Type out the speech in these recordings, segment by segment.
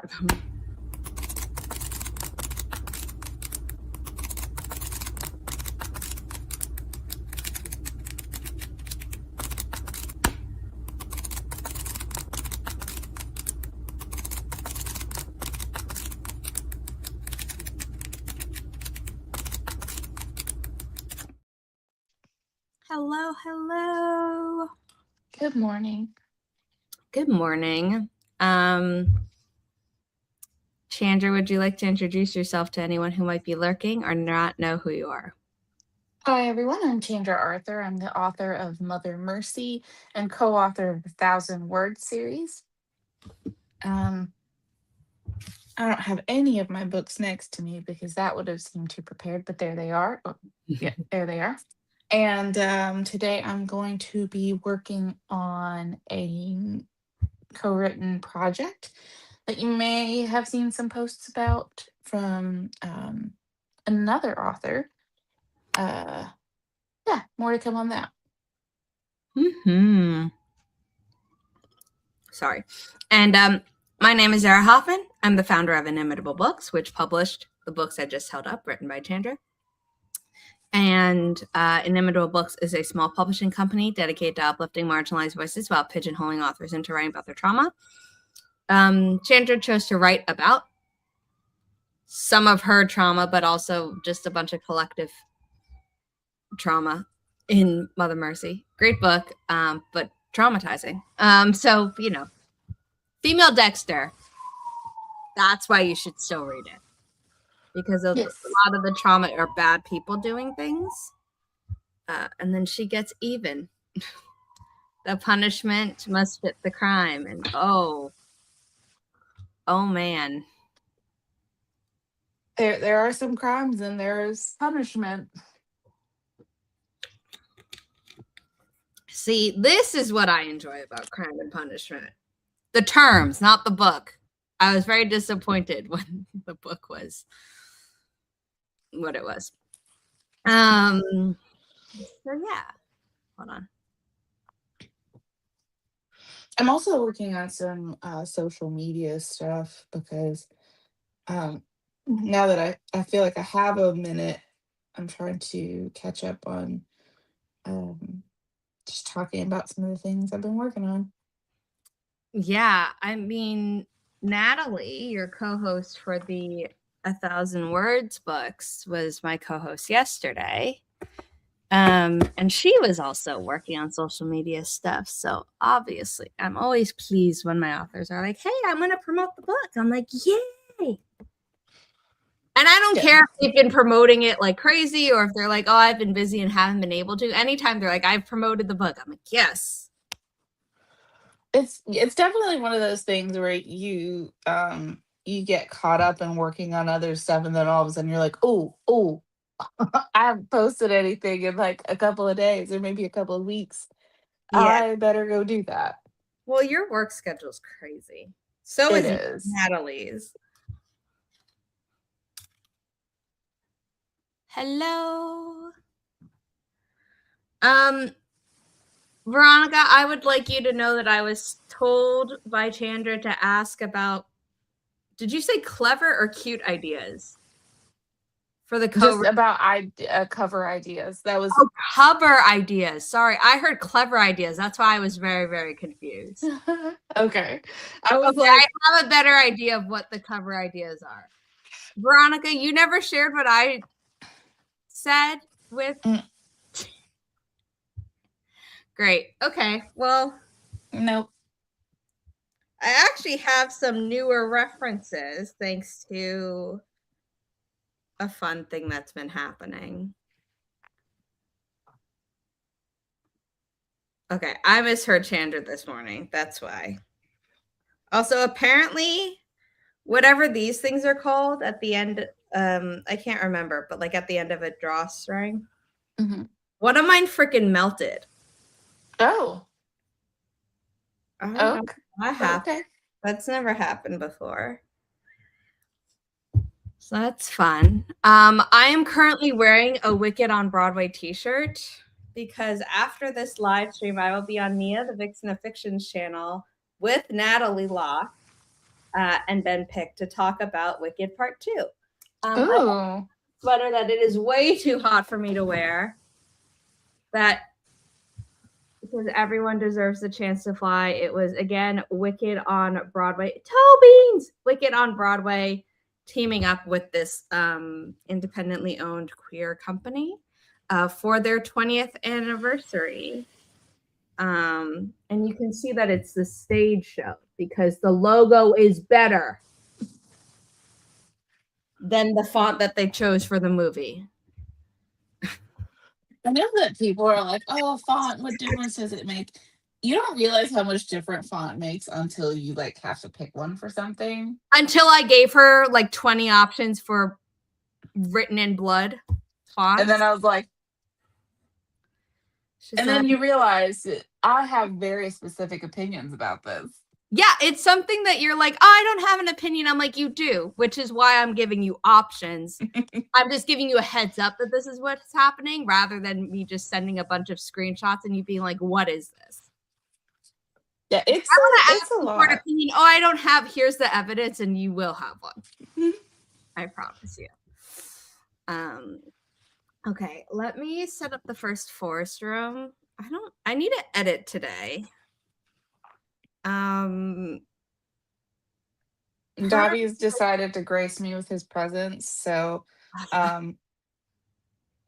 start them. Hello, hello. Good morning. Good morning. Chandra, would you like to introduce yourself to anyone who might be lurking or not know who you are? Hi, everyone. I'm Chandra Arthur. I'm the author of Mother Mercy and co-author of the 1,000 Word series. I don't have any of my books next to me because that would have seemed too prepared, but there they are. Oh, yeah, there they are. And today I'm going to be working on a co-written project that you may have seen some posts about from another author. Yeah, more to come on that. Sorry. And my name is Zara Hoffman. I'm the founder of Inimitable Books, which published the books I just held up, written by Chandra. And Inimitable Books is a small publishing company dedicated to uplifting marginalized voices while pigeonholing authors into writing about their trauma. Chandra chose to write about some of her trauma, but also just a bunch of collective trauma in Mother Mercy. Great book, but traumatizing. So, female Dexter, that's why you should still read it. Because a lot of the trauma are bad people doing things. And then she gets even. The punishment must fit the crime. And oh man. There are some crimes and there's punishment. See, this is what I enjoy about Crime and Punishment. The terms, not the book. I was very disappointed when the book was what it was. So yeah. Hold on. I'm also working on some social media stuff because now that I feel like I have a minute, I'm trying to catch up on just talking about some of the things I've been working on. Yeah, I mean, Natalie, your co-host for the 1,000 Words books, was my co-host yesterday. And she was also working on social media stuff. So obviously, I'm always pleased when my authors are like, hey, I'm going to promote the book. I'm like, yay. And I don't care if they've been promoting it like crazy or if they're like, oh, I've been busy and haven't been able to. Anytime they're like, I've promoted the book, I'm like, yes. It's definitely one of those things where you get caught up in working on other stuff and then all of a sudden you're like, oh, I haven't posted anything in like a couple of days or maybe a couple of weeks. Yeah. I better go do that. Well, your work schedule's crazy. So is Natalie's. Hello. Veronica, I would like you to know that I was told by Chandra to ask about, did you say clever or cute ideas? For the cover? Just about cover ideas. That was cover ideas. Sorry, I heard clever ideas. That's why I was very, very confused. Okay. I was like, I have a better idea of what the cover ideas are. Veronica, you never shared what I said with. Great. Okay. Well, nope. I actually have some newer references thanks to a fun thing that's been happening. Okay, I misheard Chandra this morning. That's why. Also, apparently, whatever these things are called at the end, I can't remember, but like at the end of a drawstring, one of mine freaking melted. Oh. Okay. That happened. Okay. That's never happened before. So that's fun. I am currently wearing a Wicked on Broadway t-shirt because after this live stream, I will be on Nia, the Vixen of Fiction's channel with Natalie Locke and been picked to talk about Wicked Part 2. I have Ooh. a sweater that it is way too hot for me to wear. That because everyone deserves the chance to fly. It was again Wicked on Broadway. Toe Beans! Wicked on Broadway, teaming up with this independently owned queer company for their 20th anniversary. And you can see that it's the stage show because the logo is better than the font that they chose for the movie. I know that people are like, oh, font, what difference does it make? You don't realize how much different font makes until you like have to pick one for something. Until I gave her like 20 options for written in blood fonts. And then I was like, and then you realize that I have very specific opinions about this. Yeah, it's something that you're like, oh, I don't have an opinion. I'm like, you do, which is why I'm giving you options. I'm just giving you a heads up that this is what's happening rather than me just sending a bunch of screenshots and you being like, what is this? Yeah, it's a lot. Opinion. Oh, I don't have, here's the evidence and you will have one. I promise you. Okay, let me set up the first forest room. I need to edit today. Dobby's decided to grace me with his presence, so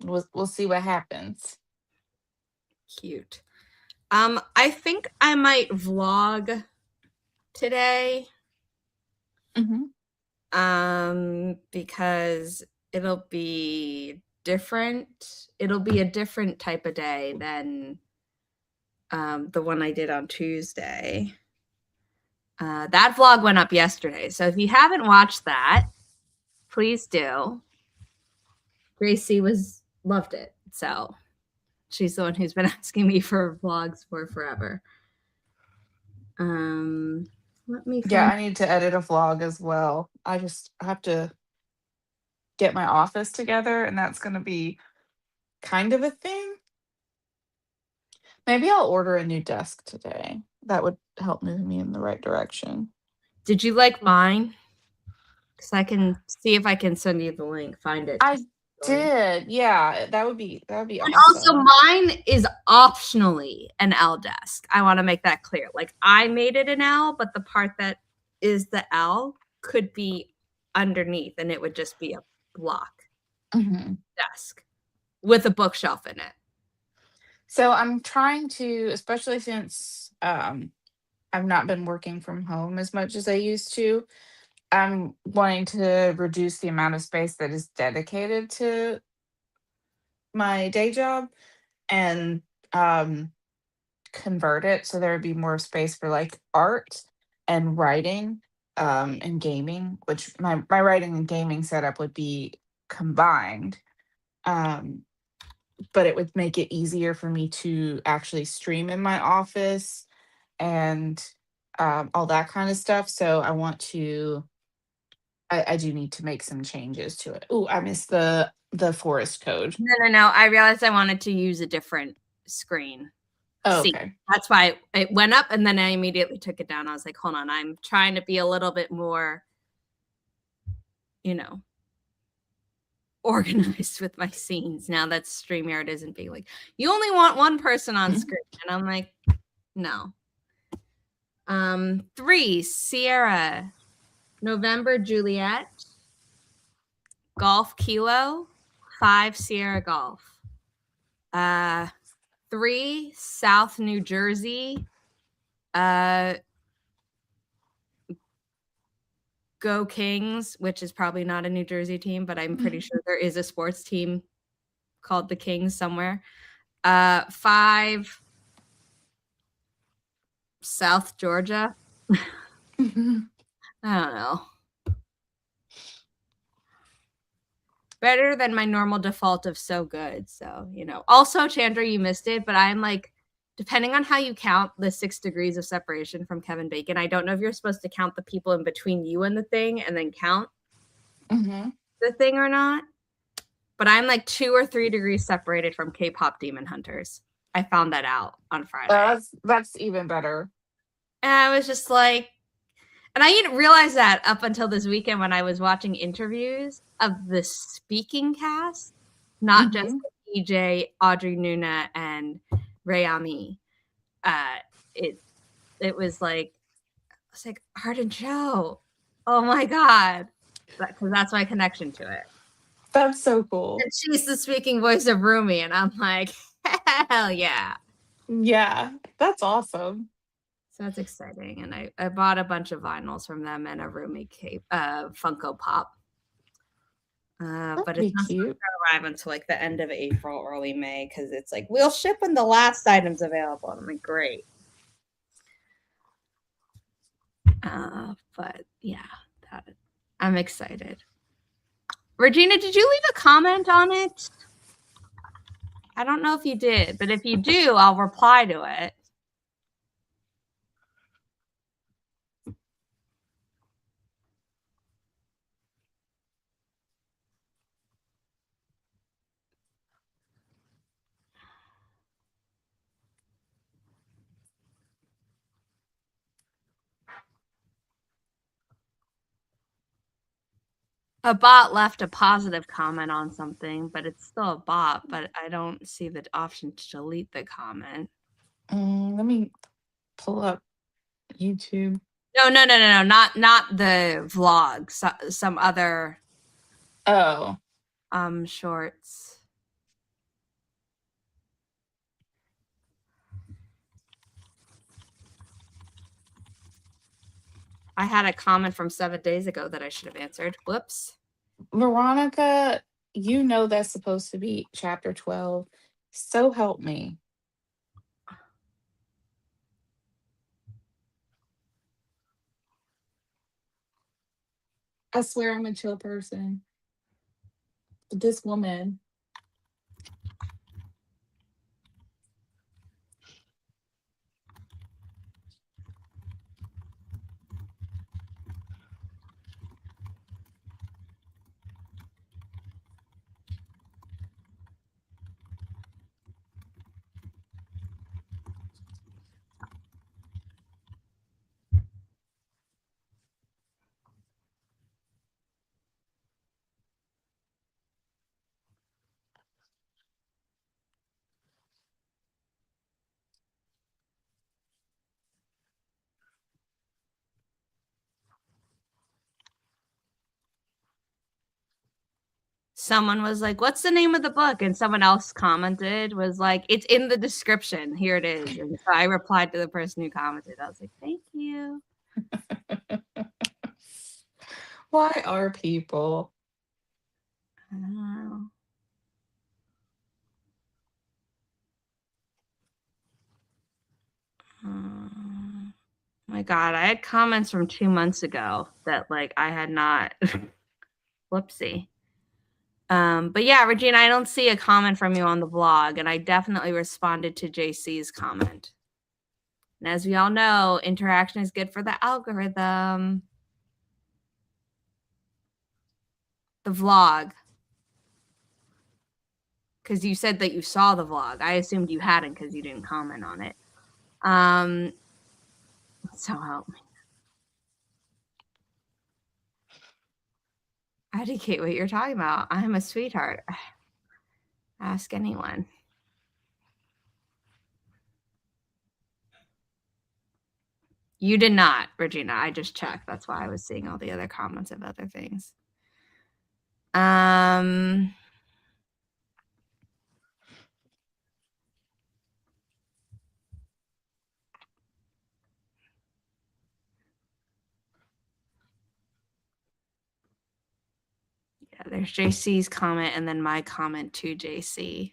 we'll see what happens. Cute. I think I might vlog today. Because it'll be different. It'll be a different type of day than the one I did on Tuesday. That vlog went up yesterday. So if you haven't watched that, please do. Gracie loved it. So she's the one who's been asking me for vlogs for forever. Let me I need to edit a vlog as well. I have to get my office together, and that's going to be kind of a thing. Maybe I'll order a new desk today. That would help move me in the right direction. Did you like mine? Because I can see if I can send you the link. Find it. I did. Yeah, that would be awesome. And also mine is optionally an L desk. I want to make that clear. Like I made it an L, but the part that is the L could be underneath and it would just be a block desk with a bookshelf in it. So I'm trying to, especially since I've not been working from home as much as I used to, I'm wanting to reduce the amount of space that is dedicated to my day job and convert it so there would be more space for like art and writing and gaming, which my writing and gaming setup would be combined. But it would make it easier for me to actually stream in my office and all that kind of stuff. So I do need to make some changes to it. Oh, I missed the forest code. No. I realized I wanted to use a different screen. Oh, okay. That's why it went up and then I immediately took it down. I was like, hold on, I'm trying to be a little bit more, organized with my scenes now that StreamYard isn't being like, you only want one person on screen. And I'm like, no. 3, Sierra. November, Juliet. Golf, Kilo. 5, Sierra Golf. 3, South New Jersey. Go Kings, which is probably not a New Jersey team, but I'm pretty sure there is a sports team called the Kings somewhere. 5, South Georgia. I don't know. Better than my normal default of so good. So, Also, Chandra, you missed it, but I'm like, depending on how you count the 6 degrees of separation from Kevin Bacon, I don't know if you're supposed to count the people in between you and the thing and then count the thing or not. But I'm like 2 or 3 degrees separated from K-pop Demon Hunters. I found that out on Friday. That's even better. And I was just like, And I didn't realize that up until this weekend when I was watching interviews of the speaking cast, not just EJ, Audrey Nuna, and Rayami. It was like, I was like, Art and Joe. Oh my God. Because that's my connection to it. That's so cool. And she's the speaking voice of Rumi, and I'm like, hell yeah. Yeah, that's awesome. So that's exciting. And I bought a bunch of vinyls from them and a Rumi cape, Funko Pop. But it's not going to arrive until like the end of April, early May, because it's like, we'll ship when the last item's available. And I'm like, great. But yeah, I'm excited. Regina, did you leave a comment on it? I don't know if you did, but if you do, I'll reply to it. A bot left a positive comment on something, but it's still a bot, but I don't see the option to delete the comment. Let me pull up YouTube. No, not the vlog. Some other shorts. I had a comment from 7 days ago that I should have answered. Whoops. Veronica, you know that's supposed to be chapter 12. So help me. I swear I'm a chill person. But this woman. Someone was like, what's the name of the book? And someone else commented, was like, it's in the description. Here it is. And so I replied to the person who commented. I was like, thank you. Why are people? I don't know. My God, I had comments from 2 months ago that like I had not. Whoopsie. But yeah, Regina, I don't see a comment from you on the blog, and I definitely responded to JC's comment. And as we all know, interaction is good for the algorithm. The vlog. Because you said that you saw the vlog. I assumed you hadn't because you didn't comment on it. So help me. Educate what you're talking about. I'm a sweetheart. Ask anyone. You did not, Regina. I just checked. That's why I was seeing all the other comments of other things. Yeah, there's JC's comment and then my comment to JC.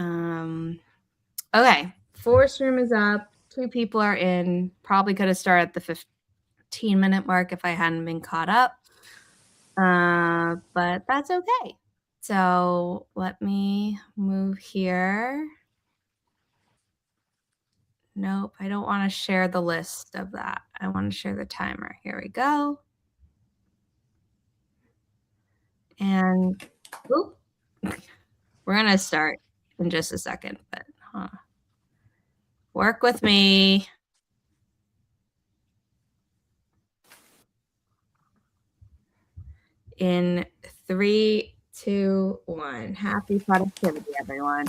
Okay, Forest Room is up. 2 people are in. Probably could have started at the 15-minute mark if I hadn't been caught up. But that's okay. So let me move here. Nope, I don't want to share the list of that. I want to share the timer. Here we go. And oop, we're going to start in just a second, but work with me. In 3, 2, 1. Happy productivity, everyone.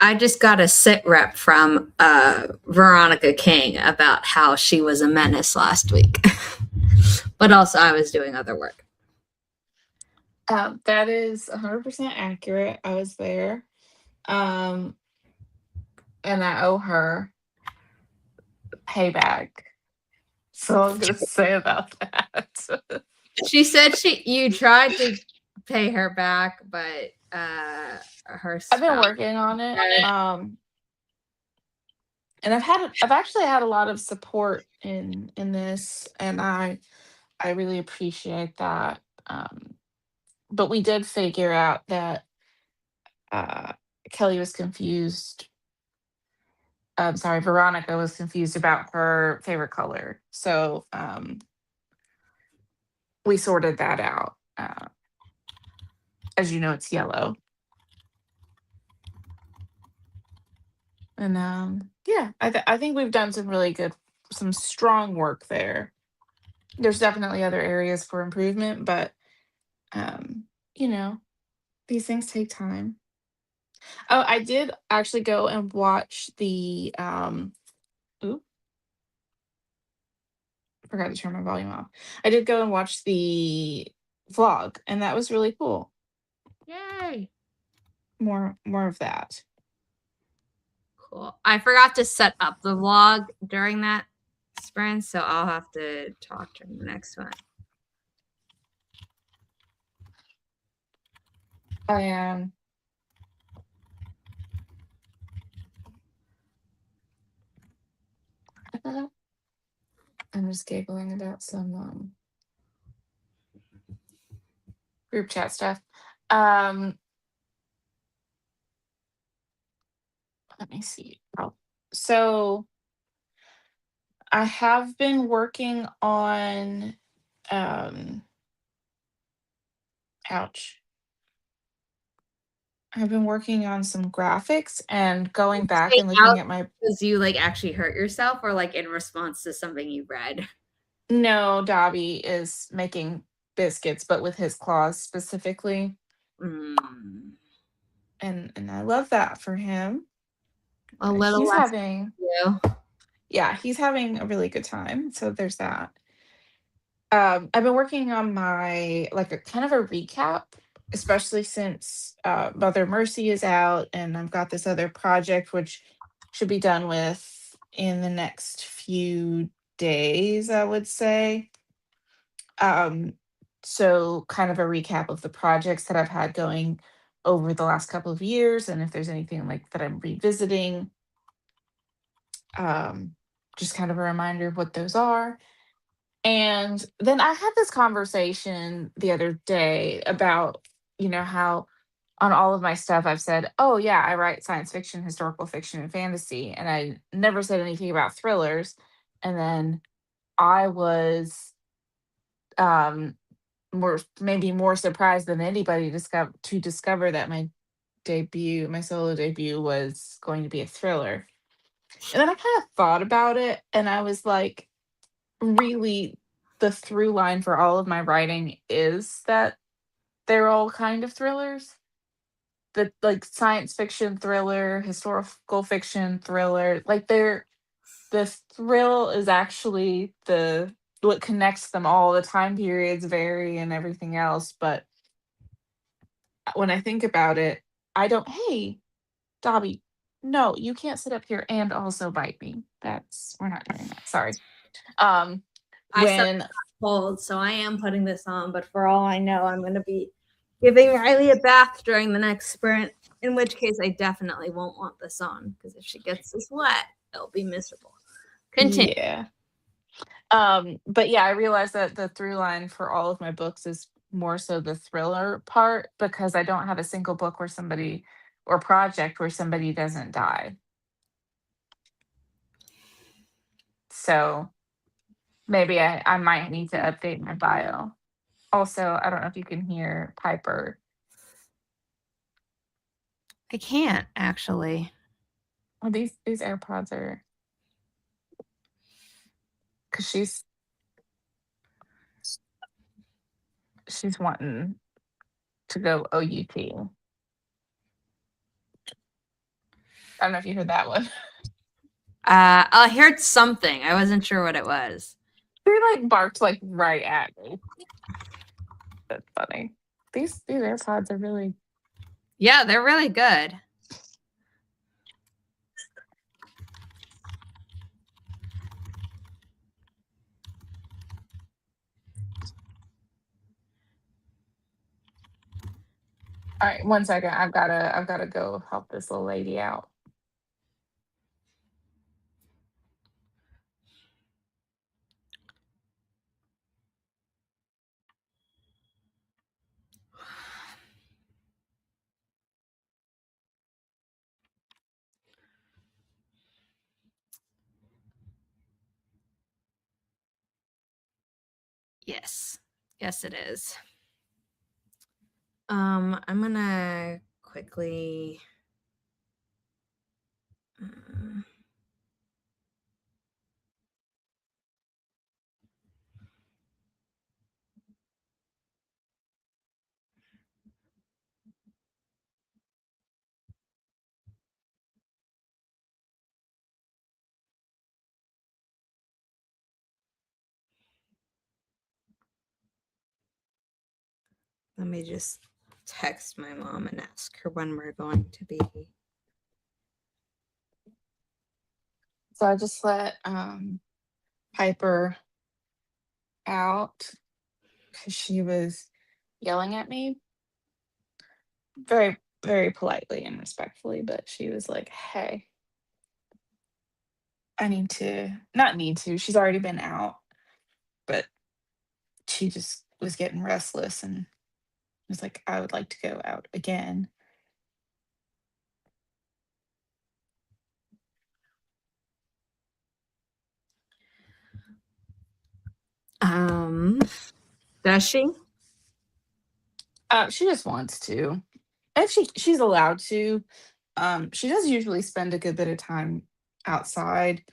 I just got a sit rep from Veronica King about how she was a menace last week. But also I was doing other work. That is 100% accurate. I was there. And I owe her payback. So I'm gonna say about that. She said you tried to pay her back, but her I've been spouse. working on it. And I've actually had a lot of support in this, and I really appreciate that. But we did figure out that uh, Kelly was confused. I'm sorry, Veronica was confused about her favorite color. So we sorted that out. As you know, it's yellow. And yeah, I think we've done some strong work there. There's definitely other areas for improvement, but you know, these things take time. Oh, I did actually go and watch the oop, forgot to turn my volume off. I did go and watch the vlog, and that was really cool. Yay! More of that. Cool. I forgot to set up the vlog during that sprint, so I'll have to talk during the next one. I am. I'm just giggling about some group chat stuff. Let me see. Oh, so I have been working on ouch. I've been working on some graphics and going back and looking at my Because you like actually hurt yourself, or like in response to something you read? No, Dobby is making biscuits, but with his claws specifically. Mm. And I love that for him. A little He's less having you. Yeah, he's having a really good time. So there's that. I've been working on my like a kind of a recap, especially since Mother Mercy is out, and I've got this other project which should be done with in the next few days, I would say. Um, so kind of a recap of the projects that I've had going over the last couple of years, and if there's anything like that I'm revisiting, um, just kind of a reminder of what those are. And then I had this conversation the other day about, how on all of my stuff I've said, oh, yeah, I write science fiction, historical fiction, and fantasy. And I never said anything about thrillers. And then I was maybe more surprised than anybody to discover that my solo debut was going to be a thriller. And then I kind of thought about it and I was like, really, the through line for all of my writing is that they're all kind of thrillers. The like science fiction thriller, historical fiction thriller, like the thrill is actually the what connects them all. The time periods vary and everything else, but when I think about it, I don't. Hey, Dobby, no, you can't sit up here and also bite me. We're not doing that. Sorry. I still When cold, so I am putting this on, but for all I know, I'm going to be giving Riley a bath during the next sprint, in which case I definitely won't want this on, because if she gets this wet, it'll be miserable. Continue. Yeah. But yeah, I realized that the through line for all of my books is more so the thriller part because I don't have a single book or project where somebody doesn't die. So maybe I might need to update my bio. Also, I don't know if you can hear Piper. I can't, actually. Oh, these AirPods are because she's wanting to go OUT. I don't know if you heard that one. I heard something. I wasn't sure what it was. They like barked like right at me. That's funny. These AirPods are really. Yeah, they're really good. All right, 1 second. I've gotta go help this little lady out. Yes. Yes, it is. I'm gonna quickly. Uh, let me just text my mom and ask her when we're going to be. So I just let Piper out because she was yelling at me very, very politely and respectfully, but she was like, "Hey, I need to not need to. She's already been out, but she just was getting restless and was like, I would like to go out again." Um, does she? She just wants to. And she's allowed to. She does usually spend a good bit of time outside,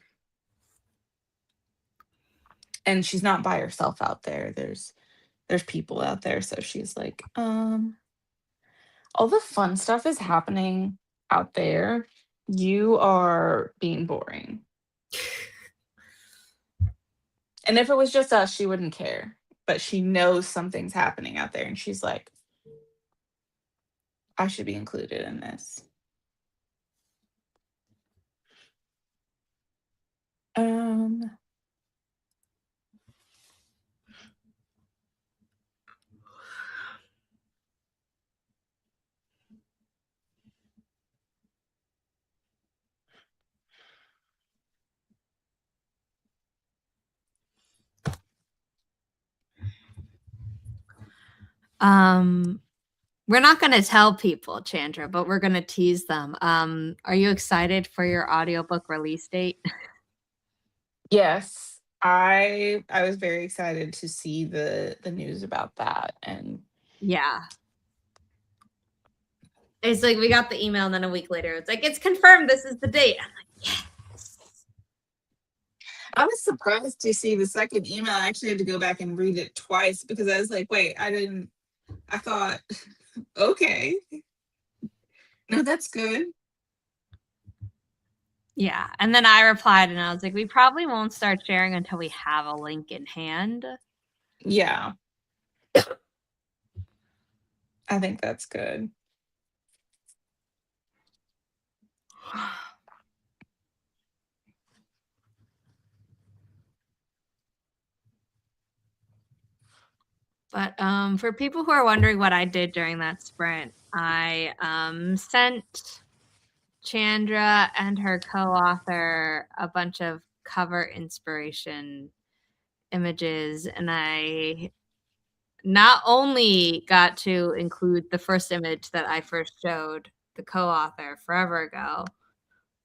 and she's not by herself out there. There's people out there, so she's like, all the fun stuff is happening out there. You are being boring. And if it was just us, she wouldn't care. But she knows something's happening out there, and she's like, I should be included in this. Um, Um, we're not going to tell people, Chandra, but we're going to tease them. Are you excited for your audiobook release date? yes, I was very excited to see the news about that, and Yeah. It's like we got the email, and then a week later, it's like, it's confirmed. This is the date. I'm like, yes. I was surprised to see the second email. I actually had to go back and read it twice because I was like, wait, I thought, okay, no, that's good. Yeah. And then I replied, and I was like, we probably won't start sharing until we have a link in hand. Yeah, I think that's good. But for people who are wondering what I did during that sprint, I sent Chandra and her co-author a bunch of cover inspiration images, and I not only got to include the first image that I first showed the co-author forever ago,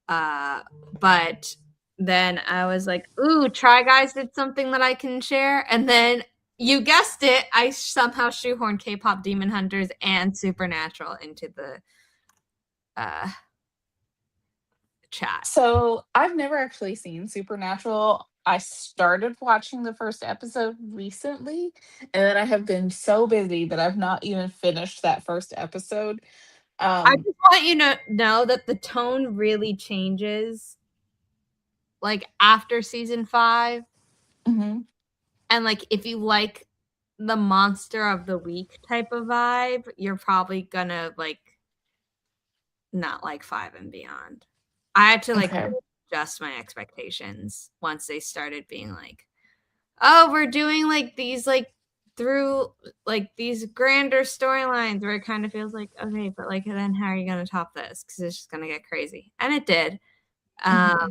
but then I was like, ooh, Try Guys did something that I can share. And then you guessed it, I somehow shoehorned K-pop Demon Hunters and Supernatural into the chat. So I've never actually seen Supernatural. I started watching the first episode recently, and then I have been so busy that I've not even finished that first episode. I just want you to know that the tone really changes like after season 5. Mm-hmm. And like if you like the monster of the week type of vibe, you're probably gonna like not like 5 and beyond. I had to like Okay. adjust my expectations once they started being like, oh, we're doing like these like through like these grander storylines where it kind of feels like, okay, but like then how are you gonna top this? Because it's just gonna get crazy. And it did. Mm-hmm.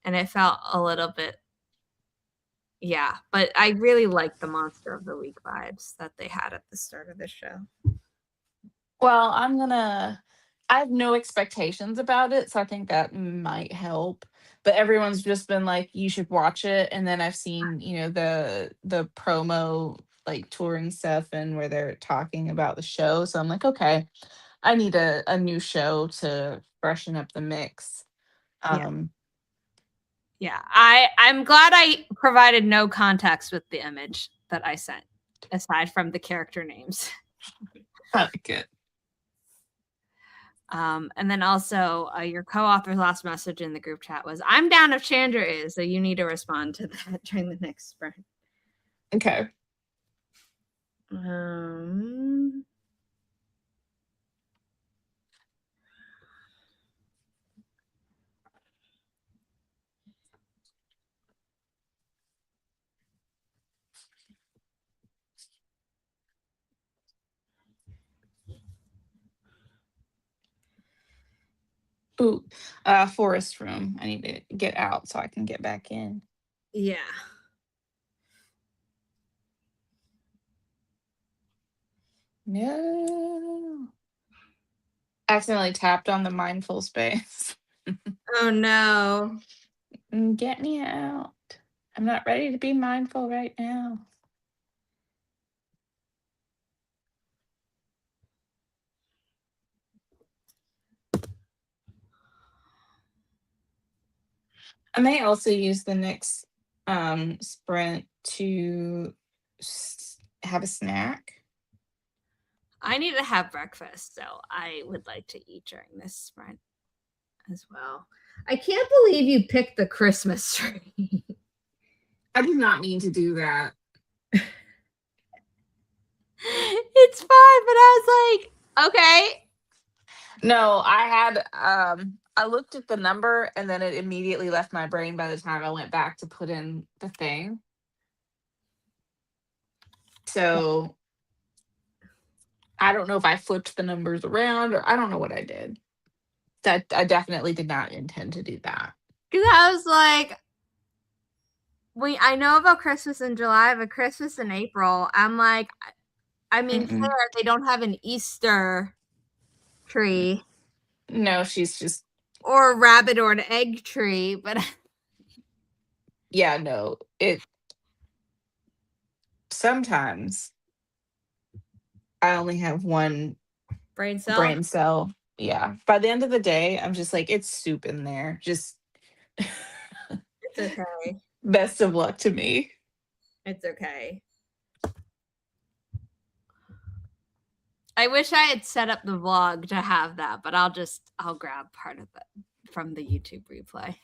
And it felt a little bit, yeah, but I really liked the monster of the week vibes that they had at the start of the show. Well, I have no expectations about it, so I think that might help. But everyone's just been like, you should watch it. And then I've seen, the promo like touring stuff and where they're talking about the show. So I'm like, okay, I need a new show to freshen up the mix. Yeah. Um, Yeah. I'm glad I provided no context with the image that I sent, aside from the character names. I like it. And then also your co-author's last message in the group chat was, I'm down if Chandra is, so you need to respond to that during the next sprint. Okay. Ooh, forest room. I need to get out so I can get back in. Yeah. No. Accidentally tapped on the mindful space. Oh no. Get me out. I'm not ready to be mindful right now. I may also use the next sprint to have a snack. I need to have breakfast, so I would like to eat during this sprint as well. I can't believe you picked the Christmas tree. I did not mean to do that. It's fine, but I was like, okay. No, I looked at the number and then it immediately left my brain by the time I went back to put in the thing. So I don't know if I flipped the numbers around or I don't know what I did. That I definitely did not intend to do that. Because I was like, I know about Christmas in July, but Christmas in April, I'm like, I mean, fair, Mm-mm. they don't have an Easter tree No, she's just or a rabbit or an egg tree, but yeah, no. It sometimes I only have one brain cell. brain cell. Yeah. By the end of the day, I'm just like, it's soup in there. Just It's okay. best of luck to me. It's okay. I wish I had set up the vlog to have that, but I'll grab part of it from the YouTube replay.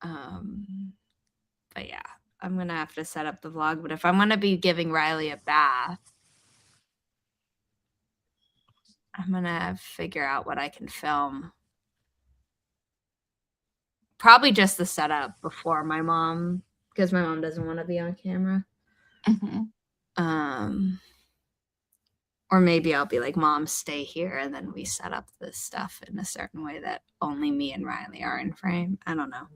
But yeah, I'm gonna have to set up the vlog. But if I'm gonna be giving Riley a bath, I'm gonna figure out what I can film. Probably just the setup before my mom, because my mom doesn't want to be on camera. Mm-hmm. Or maybe I'll be like, Mom, stay here, and then we set up this stuff in a certain way that only me and Riley are in frame. I don't know.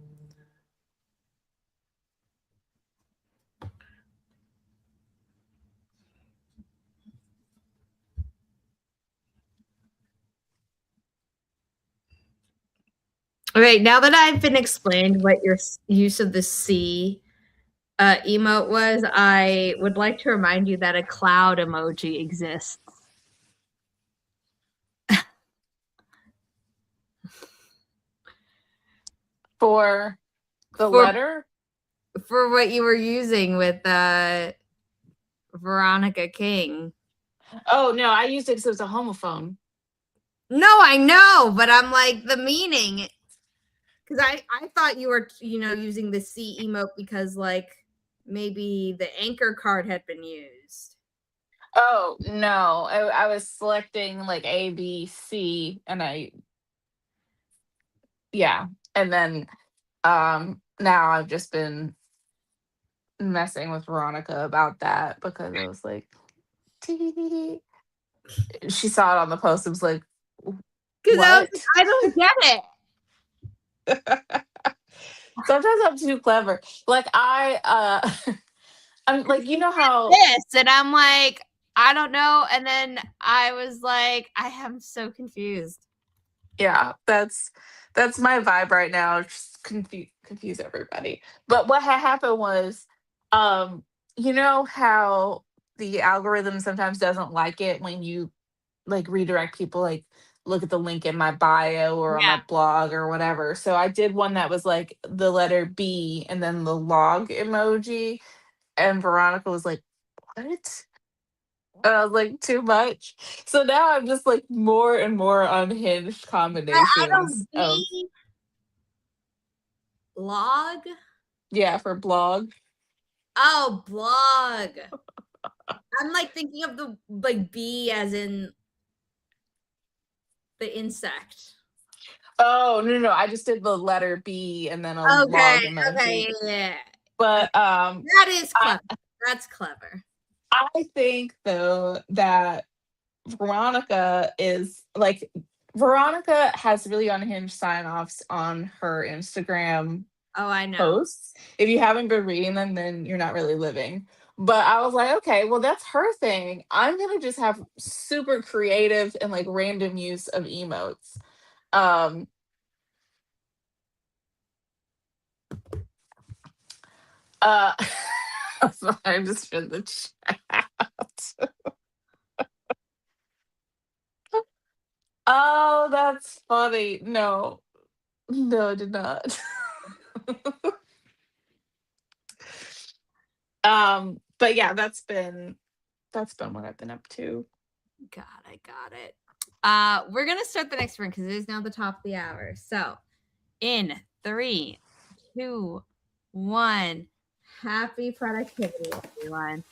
All right, now that I've been explained what your use of the C emote was, I would like to remind you that a cloud emoji exists. For the letter? For what you were using with Veronica King. Oh no, I used it because it was a homophone. No, I know, but I'm like the meaning. Because I thought you were, using the C emote because like maybe the anchor card had been used. Oh no, I was selecting like A, B, C, and yeah, and then now I've just been messing with Veronica about that because I was like, "Tee." She saw it on the post and was like, Because I was like, what? I don't get it. Sometimes I'm too clever. Like I'm like, you know how, This and I'm like, I don't know. And then I was like, I am so confused. yeah, that's my vibe right now. Just confuse everybody. But what had happened was, um, you know how the algorithm sometimes doesn't like it when you like redirect people, like look at the link in my bio or on my Yeah. blog or whatever. So I did one that was like the letter B and then the log emoji, and Veronica was like, "What?" And I was like, "Too much." So now I'm just like more and more unhinged I combinations don't of, be log. yeah, for blog. Oh, blog. I'm like thinking of the like bee as in the insect. Oh, no, no, no. I just did the letter B and then a Okay. log Okay. emoji. Yeah. Okay. But That is I clever. That's clever. I think though that Veronica is like, Veronica has really unhinged sign-offs on her Instagram Oh, I know. posts. If you haven't been reading them, then you're not really living. But I was like, okay, well, that's her thing. I'm gonna just have super creative and like random use of emotes. Um, uh, I just read the chat. Oh, that's funny. No, no, I did not. But yeah, that's been what I've been up to. God, I got it. We're gonna start the next one because it is now the top of the hour. So, in 3, 2, 1, happy productivity, everyone.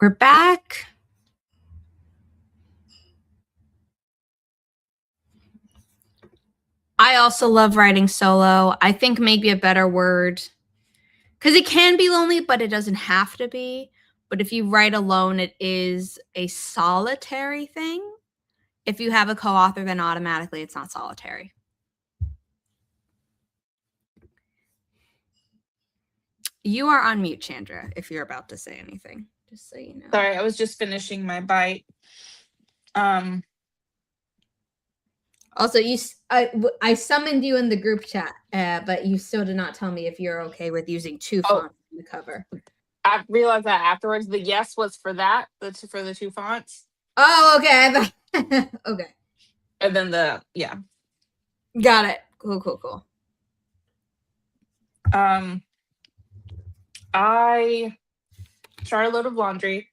We're back. I also love writing solo. I think maybe a better word, because it can be lonely, but it doesn't have to be. But if you write alone, it is a solitary thing. If you have a co-author, then automatically it's not solitary. You are on mute, Chandra, if you're about to say anything, just so you know. Sorry, I was just finishing my bite. Also, I summoned you in the group chat, but you still did not tell me if you're okay with using two fonts in the cover. I realized that afterwards. The yes was for that, for the 2 fonts. Oh, okay. Okay. And then yeah. Got it. Cool. I started a load of laundry.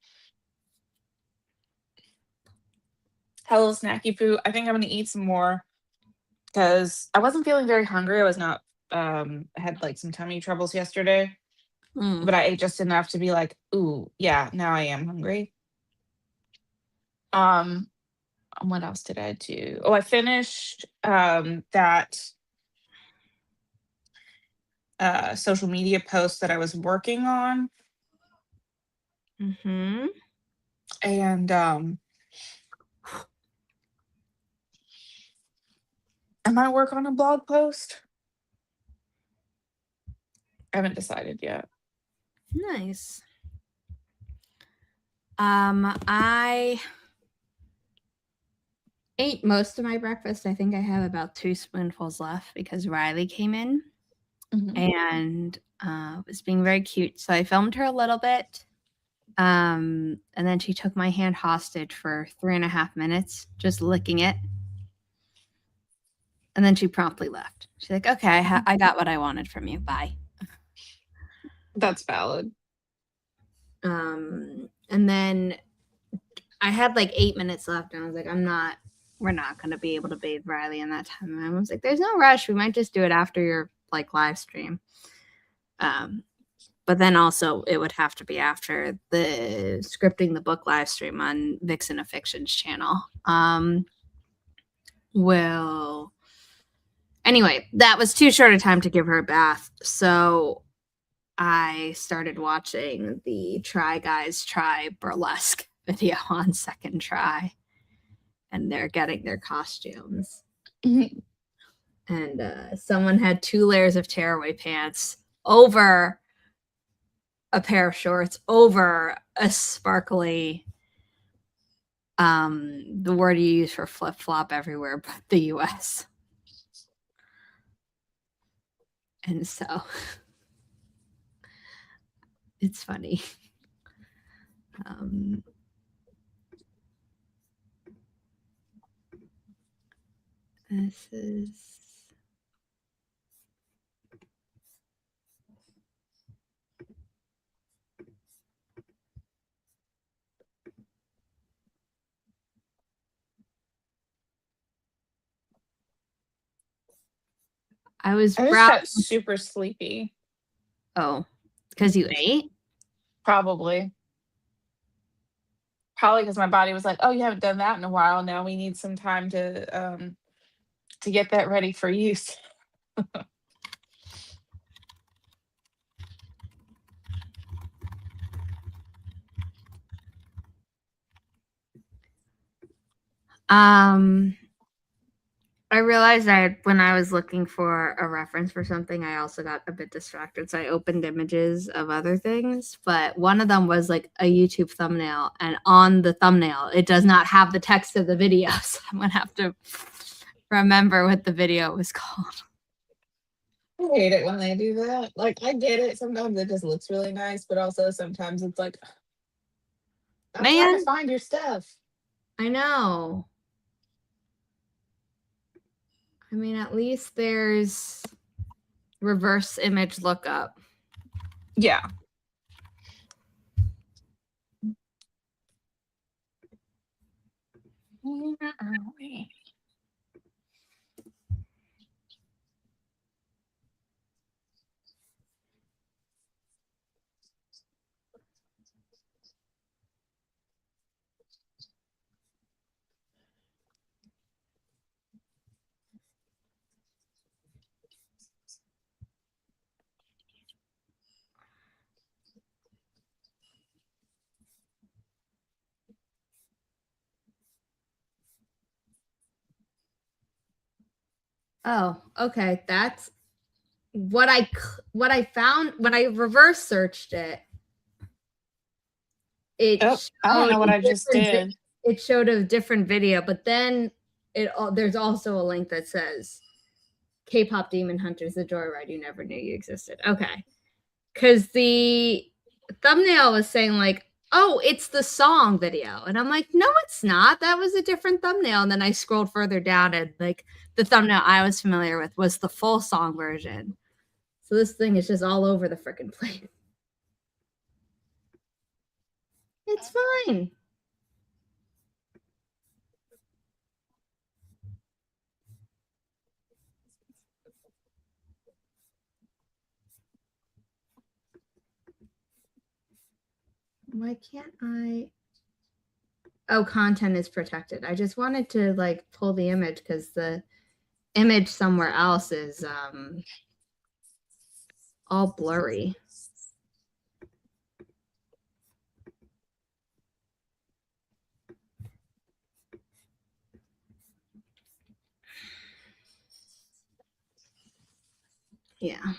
Had a little snacky food. I think I'm gonna eat some more because I wasn't feeling very hungry. I was not. I had like some tummy troubles yesterday, but I ate just enough to be like, ooh, yeah, now I am hungry. What else did I do? Oh, I finished that social media post that I was working on. And I might work on a blog post. I haven't decided yet. Nice. I ate most of my breakfast. I think I have about 2 spoonfuls left because Riley came in and was being very cute. So I filmed her a little bit. And then she took my hand hostage for 3.5 minutes, just licking it. And then she promptly left. She's like, okay, I got what I wanted from you. Bye. That's valid. And then I had like 8 minutes left, and I was like, we're not going to be able to bathe Riley in that time. And I was like, there's no rush. We might just do it after your like live stream. But then also it would have to be after the scripting the book live stream on Vixen of Fiction's channel. Anyway, that was too short a time to give her a bath. So I started watching the Try Guys Try burlesque video on second try. And they're getting their costumes. And someone had 2 layers of tearaway pants over a pair of shorts, over a sparkly, the word you use for flip-flop everywhere but the US. And so it's funny. This is I just got super sleepy. Oh, because you ate? Probably because my body was like, oh, you haven't done that in a while. Now we need some time to get that ready for use. I realized that when I was looking for a reference for something, I also got a bit distracted. So I opened images of other things, but one of them was like a YouTube thumbnail. And on the thumbnail, it does not have the text of the video. So I'm going to have to remember what the video was called. I hate it when they do that. Like, I get it. Sometimes it just looks really nice, but also sometimes it's like, I'm trying to find your stuff. I know. I mean, at least there's reverse image lookup. Yeah. Oh, okay. That's what I found when I reverse searched it. Oh, I don't know what I just did. It showed a different video, but then there's also a link that says K-pop Demon Hunters, the joyride you never knew you existed. Okay. Because the thumbnail was saying like, oh, it's the song video. And I'm like, no, it's not. That was a different thumbnail. And then I scrolled further down and like the thumbnail I was familiar with was the full song version. So this thing is just all over the freaking place. It's fine. Why can't I? Oh, content is protected. I just wanted to like pull the image because the image somewhere else is all blurry. Yeah.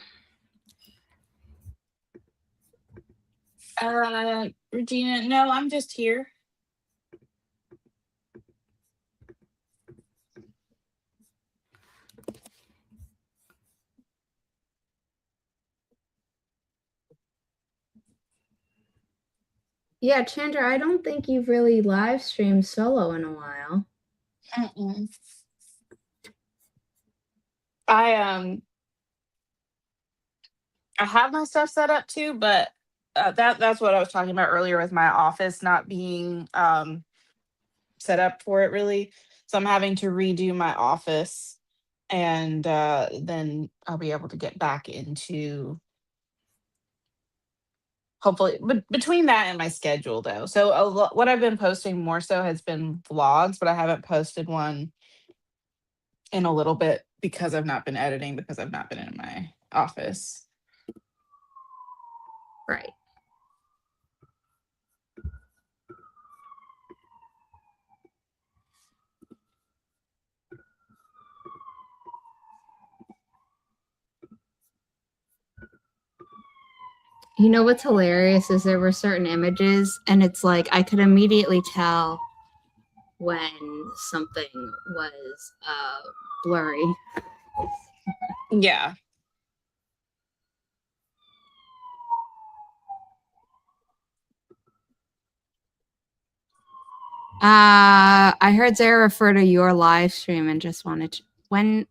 Regina, no, I'm just here. Yeah, Chandra, I don't think you've really live streamed solo in a while. I have my stuff set up too, but that's what I was talking about earlier with my office not being set up for it really. So I'm having to redo my office, and then I'll be able to get back into hopefully, but between that and my schedule though. So what I've been posting more so has been vlogs, but I haven't posted one in a little bit because I've not been editing, because I've not been in my office. Right. You know what's hilarious is there were certain images and it's like I could immediately tell when something was blurry. Yeah. I heard Zara refer to your live stream and just wanted to. When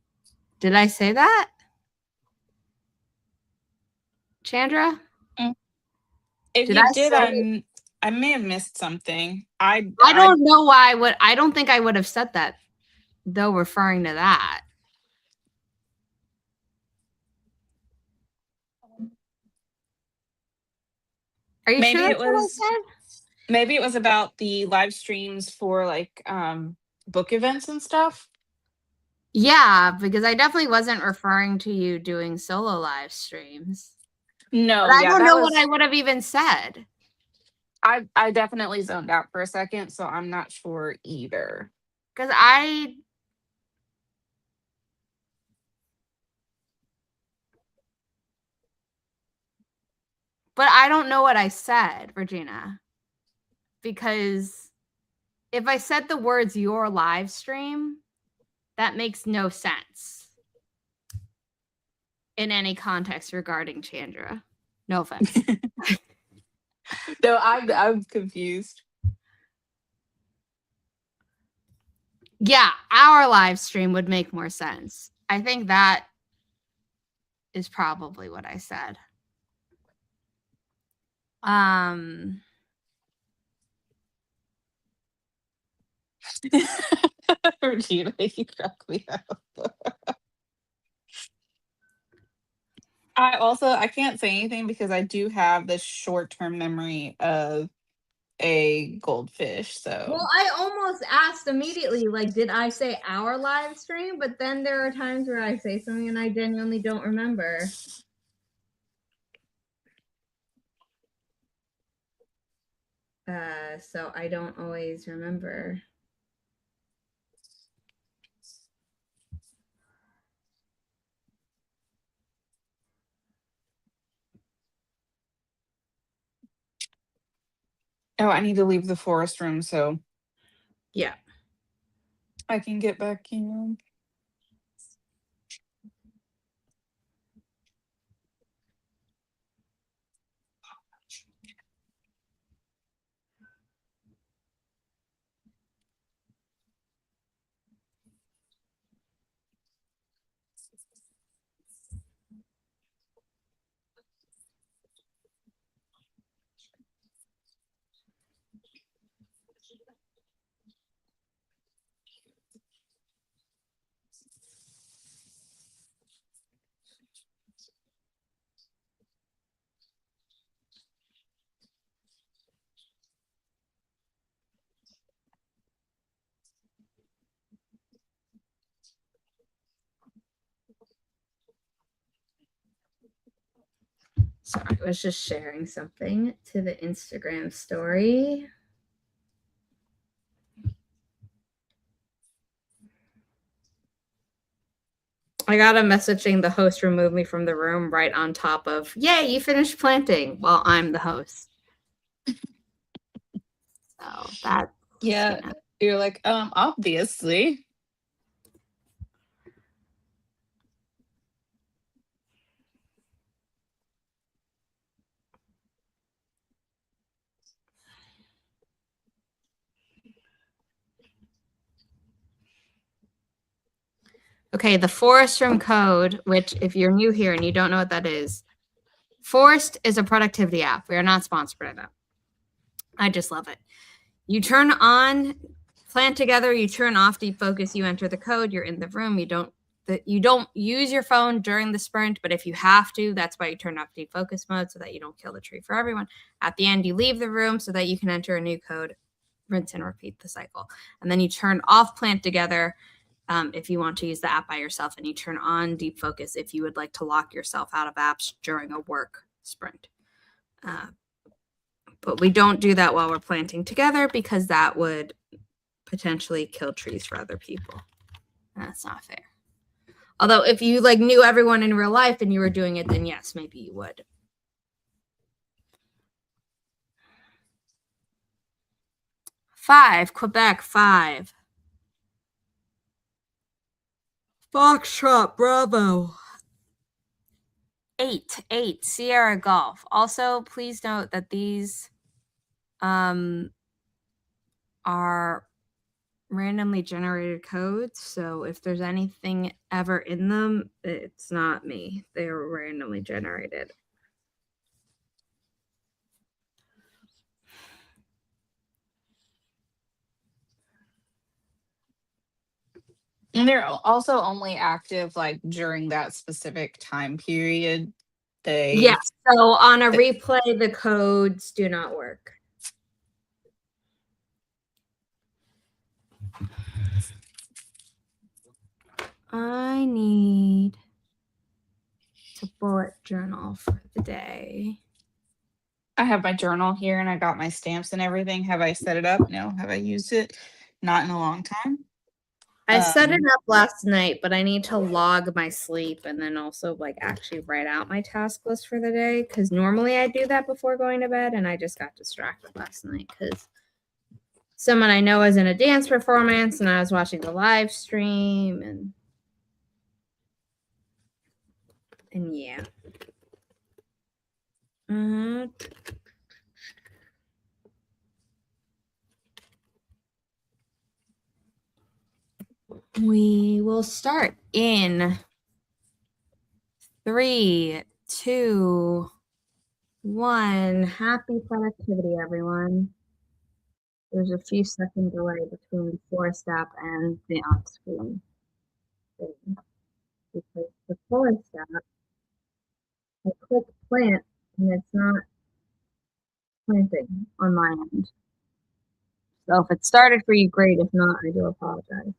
did I say that? Chandra? If Did you I did, say? I may have missed something. I don't know why I don't think I would have said that though referring to that. Are you maybe sure it that's what I was said? maybe it was about the live streams for like book events and stuff. Yeah, because I definitely wasn't referring to you doing solo live streams. No, But I yeah, don't that know what I was would have even said. I definitely zoned out for a second, so I'm not sure either. Because but I don't know what I said, Regina. Because if I said the words your live stream, that makes no sense in any context regarding Chandra. No offense. No, I'm confused. Yeah, our live stream would make more sense. I think that is probably what I said. Regina, you crack me up. I can't say anything because I do have this short-term memory of a goldfish. So Well, I almost asked immediately, like, did I say our live stream? But then there are times where I say something and I genuinely don't remember. So I don't always remember. Oh, I need to leave the forest room so Yeah. I can get back in. Sorry, I was just sharing something to the Instagram story. I got a message saying the host removed me from the room right on top of, yay, you finished planting while I'm the host. So that, Yeah, you know. you're like, obviously. Okay, the Forest Room Code, which if you're new here and you don't know what that is, Forest is a productivity app. We are not sponsored by that. I just love it. You turn on Plan Together, you turn off Deep Focus, you enter the code, you're in the room. You don't use your phone during the sprint, but if you have to, that's why you turn off Deep Focus mode so that you don't kill the tree for everyone. At the end, you leave the room so that you can enter a new code, rinse and repeat the cycle. And then you turn off Plant Together if you want to use the app by yourself, and you turn on Deep Focus if you would like to lock yourself out of apps during a work sprint. But we don't do that while we're planting together because that would potentially kill trees for other people. That's not fair. Although if you like knew everyone in real life and you were doing it, then yes, maybe you would. Five, Quebec, 5. Foxtrot, Bravo. 8, Sierra Golf. Also, please note that these are randomly generated codes. So if there's anything ever in them, it's not me. They are randomly generated. And they're also only active like during that specific time period. Yeah. So on a they replay, the codes do not work. I need to bullet journal for the day. I have my journal here and I got my stamps and everything. Have I set it up? No. Have I used it? Not in a long time. I set it up last night, but I need to log my sleep and then also like actually write out my task list for the day, because normally I do that before going to bed, and I just got distracted last night because someone I know is in a dance performance and I was watching the live stream and yeah. We will start in 3, 2, 1. Happy productivity, everyone. There's a few second delay between the forest app and the on-screen thing. Because the forest app, I click plant and it's not planting on my end. So if it started for you, great. If not, I do apologize.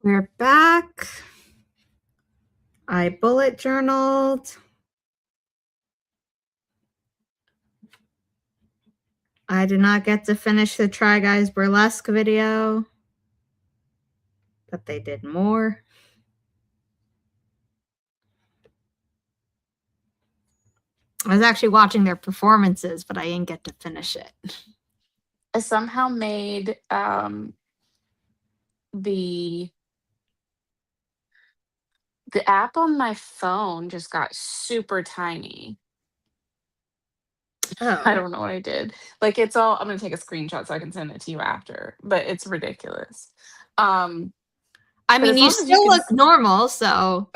We're back. I bullet journaled. I did not get to finish the Try Guys Burlesque video, but they did more. I was actually watching their performances, but I didn't get to finish it. I somehow made the app on my phone just got super tiny. Oh. I don't know what I did. Like, it's all, I'm gonna take a screenshot so I can send it to you after, but it's ridiculous. I but mean, as you long as you still can look normal, so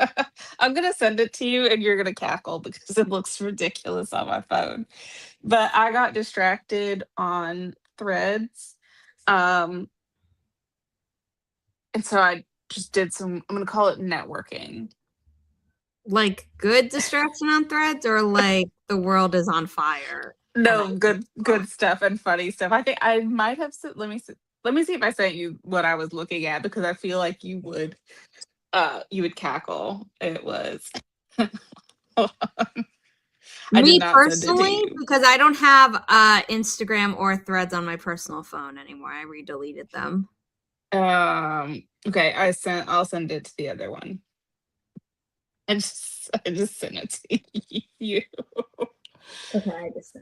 I'm gonna send it to you and you're gonna cackle because it looks ridiculous on my phone. But I got distracted on Threads. And so I just did some, I'm gonna call it networking. like good distraction on Threads or like the world is on fire. No, good stuff and funny stuff. I think I might have let me see if I sent you what I was looking at because I feel like you would cackle. It was I did Me not send it to personally, you. because I don't have Instagram or Threads on my personal phone anymore. I redeleted them. Okay, I'll send it to the other one. I just sent it to you. Okay, I just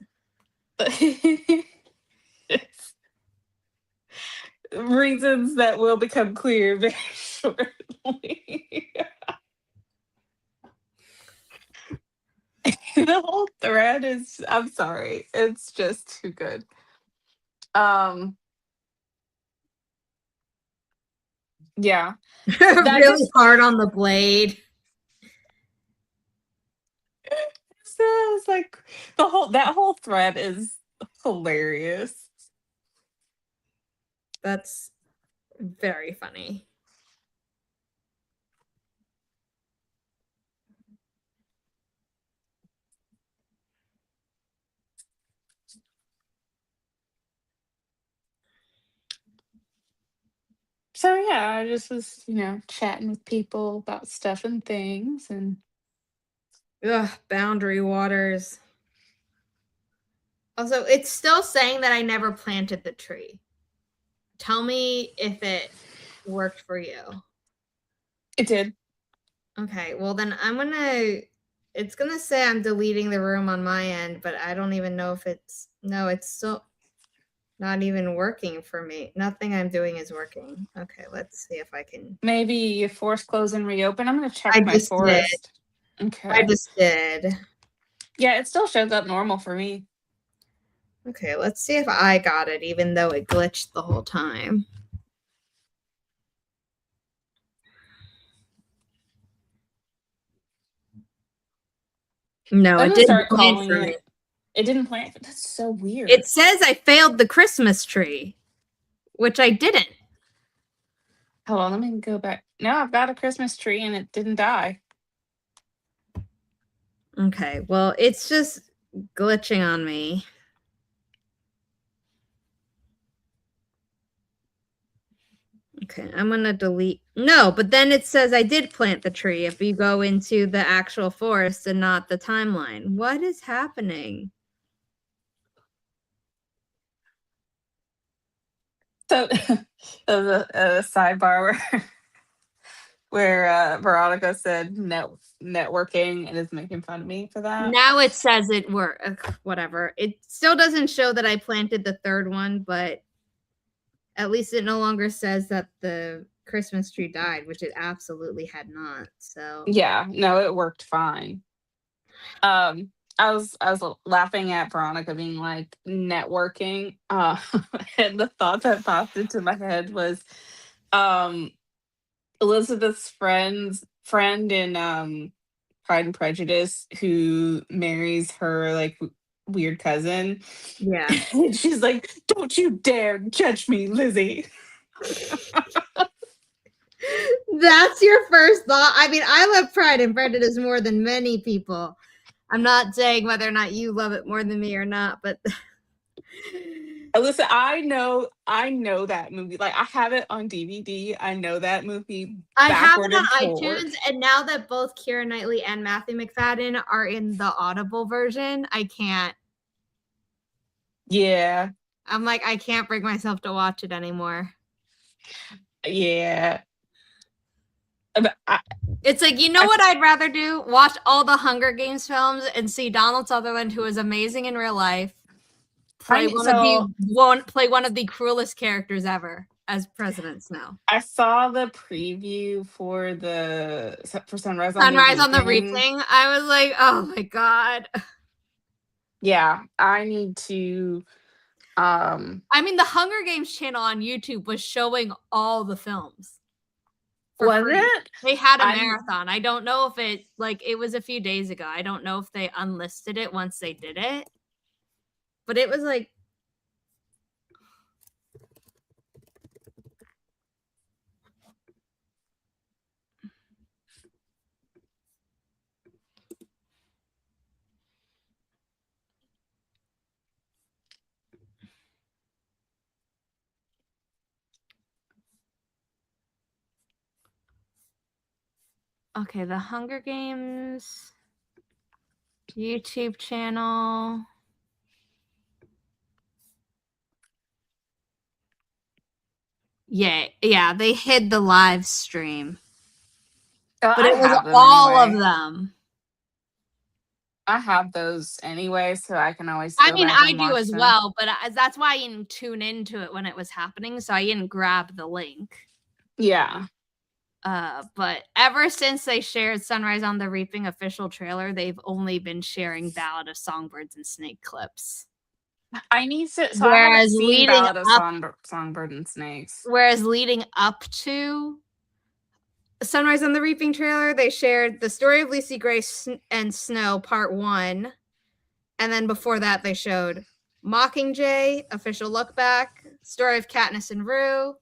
It's reasons that will become clear very shortly. The whole thread is, I'm sorry, it's just too good. Yeah. That really just hard on the blade. it's like that whole thread is hilarious. That's very funny. So yeah, I just was, chatting with people about stuff and things and Ugh, boundary waters. Also, it's still saying that I never planted the tree. Tell me if it worked for you. it did. Okay, well then it's gonna say I'm deleting the room on my end, but I don't even know if it's still not even working for me. Nothing I'm doing is working. Okay, let's see if I can. Maybe you force close and reopen. I'm gonna check I my just forest. did. Okay. I just did. Yeah, it still shows up normal for me. Okay, let's see if I got it, even though it glitched the whole time. No, I'm it gonna didn't start plant calling for me. it. It didn't plant. That's so weird. It says I failed the Christmas tree, which I didn't. Hold on, let me go back. No, I've got a Christmas tree and it didn't die. Okay, well, it's just glitching on me. Okay, I'm gonna delete. No, but then it says I did plant the tree if you go into the actual forest and not the timeline. What is happening? So, a sidebar where Veronica said networking and is making fun of me for that. Now it says it worked. Whatever. It still doesn't show that I planted the third one, but at least it no longer says that the Christmas tree died, which it absolutely had not. So Yeah, no, it worked fine. I was laughing at Veronica being like networking, and the thought that popped into my head was, um, Elizabeth's friend in Pride and Prejudice who marries her like weird cousin. yeah. And she's like, "Don't you dare judge me, Lizzie." That's your first thought. I mean, I love Pride and Prejudice more than many people. I'm not saying whether or not you love it more than me or not, but Listen, I know that movie. Like I have it on DVD. I know that movie I have backward it on and forward. iTunes, and now that both Keira Knightley and Matthew McFadden are in the Audible version, I can't. Yeah. I'm like, I can't bring myself to watch it anymore. Yeah. It's like, you know what I'd rather do? Watch all the Hunger Games films and see Donald Sutherland, who is amazing in real life, play one of the cruelest characters ever as President Snow. I saw the preview for Sunrise on the Sunrise on the Reaping. Reaping. I was like, oh my God. Yeah, I need to. I mean, the Hunger Games channel on YouTube was showing all the films. Was it? They had a marathon. I don't know if it was a few days ago. I don't know if they unlisted it once they did it. But it was like, okay, the Hunger Games YouTube channel. Yeah, they hid the live stream. But it was all of them. I have those anyway, so I can always. I mean, I do as well, but that's why I didn't tune into it when it was happening, so I didn't grab the link. Yeah. But ever since they shared Sunrise on the Reaping official trailer, they've only been sharing Ballad of Songbirds and Snake clips. I need to. So I haven't seen Ballad of Songbird and Snakes. Whereas leading up to Sunrise on the Reaping trailer, they shared the story of Lucy Gray and Snow Part 1. And then before that, they showed Mockingjay, official look back, story of Katniss and Rue,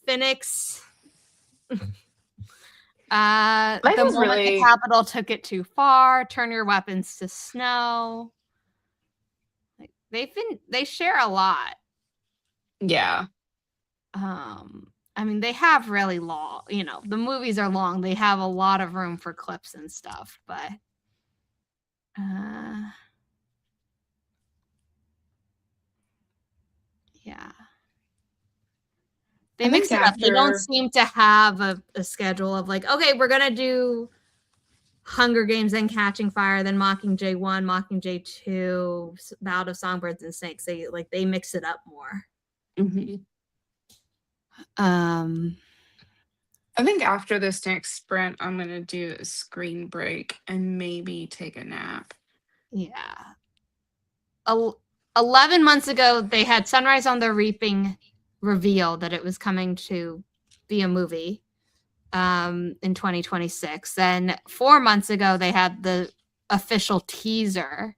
Phoenix. The moment the Capitol took it too far, turn your weapons to snow. Like, they share a lot. Yeah. I mean, they have really long, the movies are long. They have a lot of room for clips and stuff, but yeah. They mix it up. They don't seem to have a schedule of like, okay, we're going to do Hunger Games, then Catching Fire, then Mockingjay 1, Mockingjay 2, Ballad of Songbirds and Snakes. They mix it up more. Mm-hmm. I think after this next sprint, I'm going to do a screen break and maybe take a nap. Yeah. 11 months ago, they had Sunrise on the Reaping reveal that it was coming to be a movie in 2026. Then 4 months ago, they had the official teaser.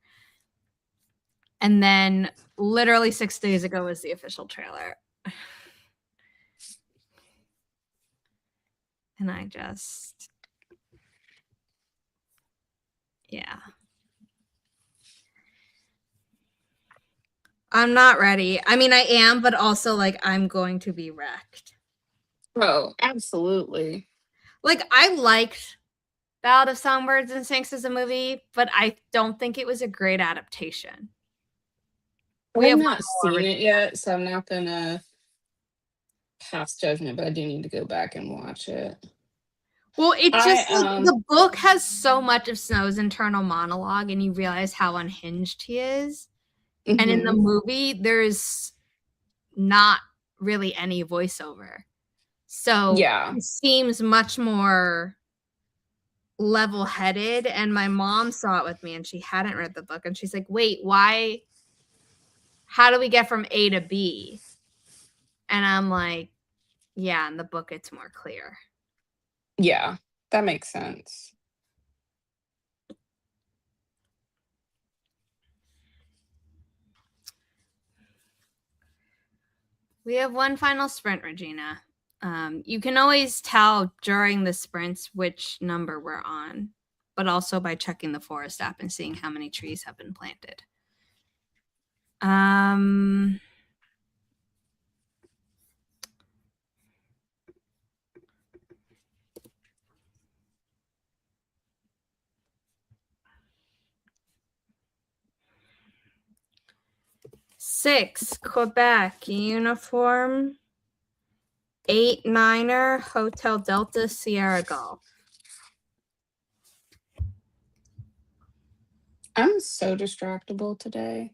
And then literally 6 days ago was the official trailer. And I just, yeah. I'm not ready. I mean, I am, but also like I'm going to be wrecked. Oh, absolutely. Like I liked Ballad of Songbirds and Snakes as a movie, but I don't think it was a great adaptation. We have not seen it yet, so I'm not gonna pass judgment, but I do need to go back and watch it. Well, it's just like the book has so much of Snow's internal monologue, and you realize how unhinged he is. Mm-hmm. And in the movie, there's not really any voiceover. So it seems much more level-headed. And my mom saw it with me, and she hadn't read the book. And she's like, wait, why? How do we get from A to B? And I'm like, yeah, in the book, it's more clear. Yeah, that makes sense. We have one final sprint, Regina. You can always tell during the sprints which number we're on, but also by checking the forest app and seeing how many trees have been planted. Um, Six, Quebec, uniform. 8, Niner, Hotel Delta, Sierra Golf. I'm so distractible today.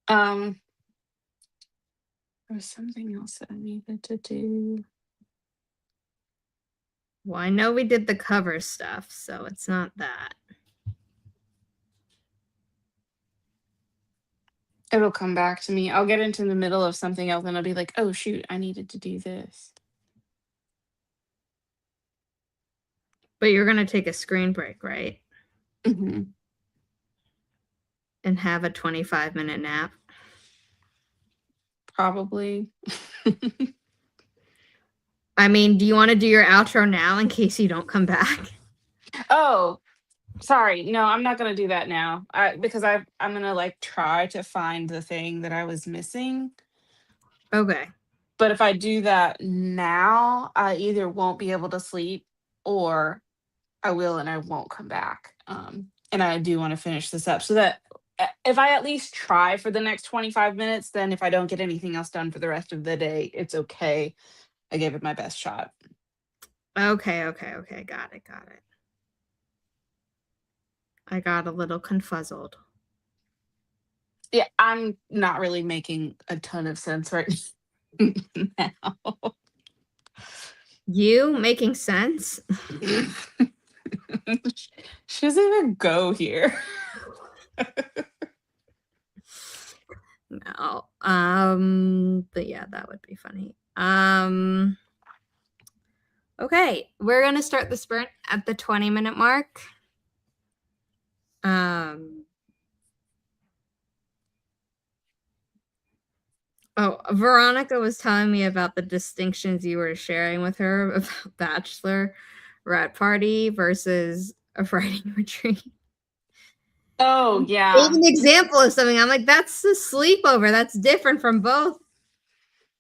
There was something else that I needed to do. Well, I know we did the cover stuff, so it's not that. It'll come back to me. I'll get into the middle of something else and I'll be like, oh shoot, I needed to do this. But you're going to take a screen break, right? Mm-hmm. And have a 25-minute nap. Probably. I mean, do you want to do your outro now in case you don't come back? Oh, sorry. No, I'm not gonna do that now. Because I'm gonna like try to find the thing that I was missing. Okay. But if I do that now, I either won't be able to sleep or I will and I won't come back. And I do want to finish this up so that if I at least try for the next 25 minutes, then if I don't get anything else done for the rest of the day, it's okay. I gave it my best shot. Okay. Got it. I got a little confuzzled. Yeah, I'm not really making a ton of sense right now. You making sense? She doesn't even go here. No. But yeah, that would be funny. Okay, we're gonna start the sprint at the 20-minute mark. Oh, Veronica was telling me about the distinctions you were sharing with her about bachelor rat party versus a writing retreat. Oh, yeah. Gave an example of something. I'm like, that's a sleepover. That's different from both.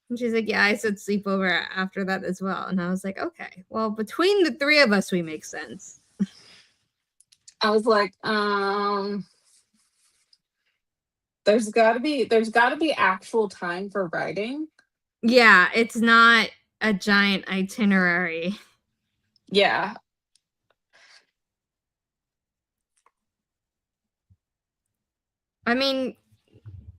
And she's like, yeah, I said sleepover after that as well. And I was like, okay, well, between the three of us, we make sense. I was like, there's gotta be actual time for writing. Yeah, it's not a giant itinerary. Yeah. I mean,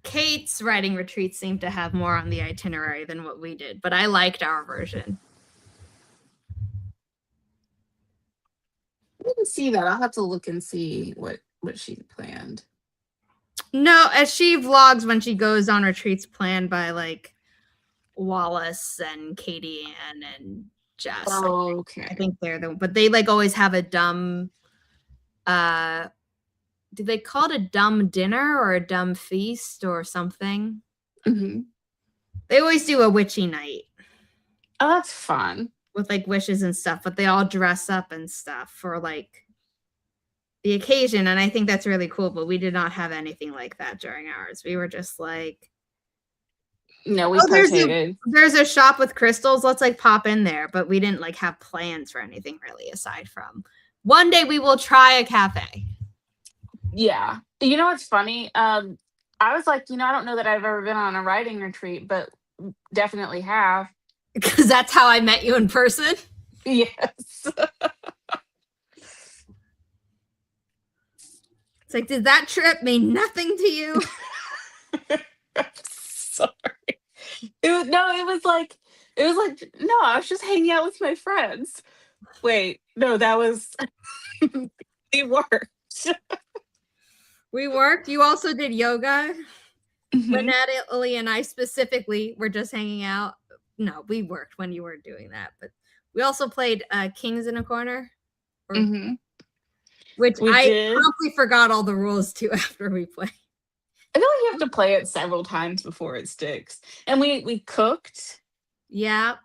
Kate's writing retreats seem to have more on the itinerary than what we did, but I liked our version. I didn't see that. I'll have to look and see what she planned. No, as she vlogs when she goes on retreats planned by like Wallace and Katie Ann and Jess. Oh, okay. I think they're the, but they like always have a dumb, do they call it a dumb dinner or a dumb feast or something? Mm-hmm. They always do a witchy night. Oh, that's fun. With like wishes and stuff, but they all dress up and stuff for like the occasion. And I think that's really cool, but we did not have anything like that during ours. We were just like, no, we participated. There's a shop with crystals. Let's like pop in there. But we didn't like have plans for anything really aside from one day we will try a cafe. Yeah. You know what's funny? I was like, I don't know that I've ever been on a writing retreat, but definitely have. Because that's how I met you in person? Yes. It's like, did that trip mean nothing to you? I'm sorry. It was like no, I was just hanging out with my friends. Wait, no, that was we worked. We worked. You also did yoga. When Mhm. Natalie and I specifically were just hanging out. No, we worked when you weren't doing that. But we also played Kings in a Corner, or Mhm. which We I did. promptly forgot all the rules to after we played. I feel like you have to play it several times before it sticks. And we cooked. Yeah.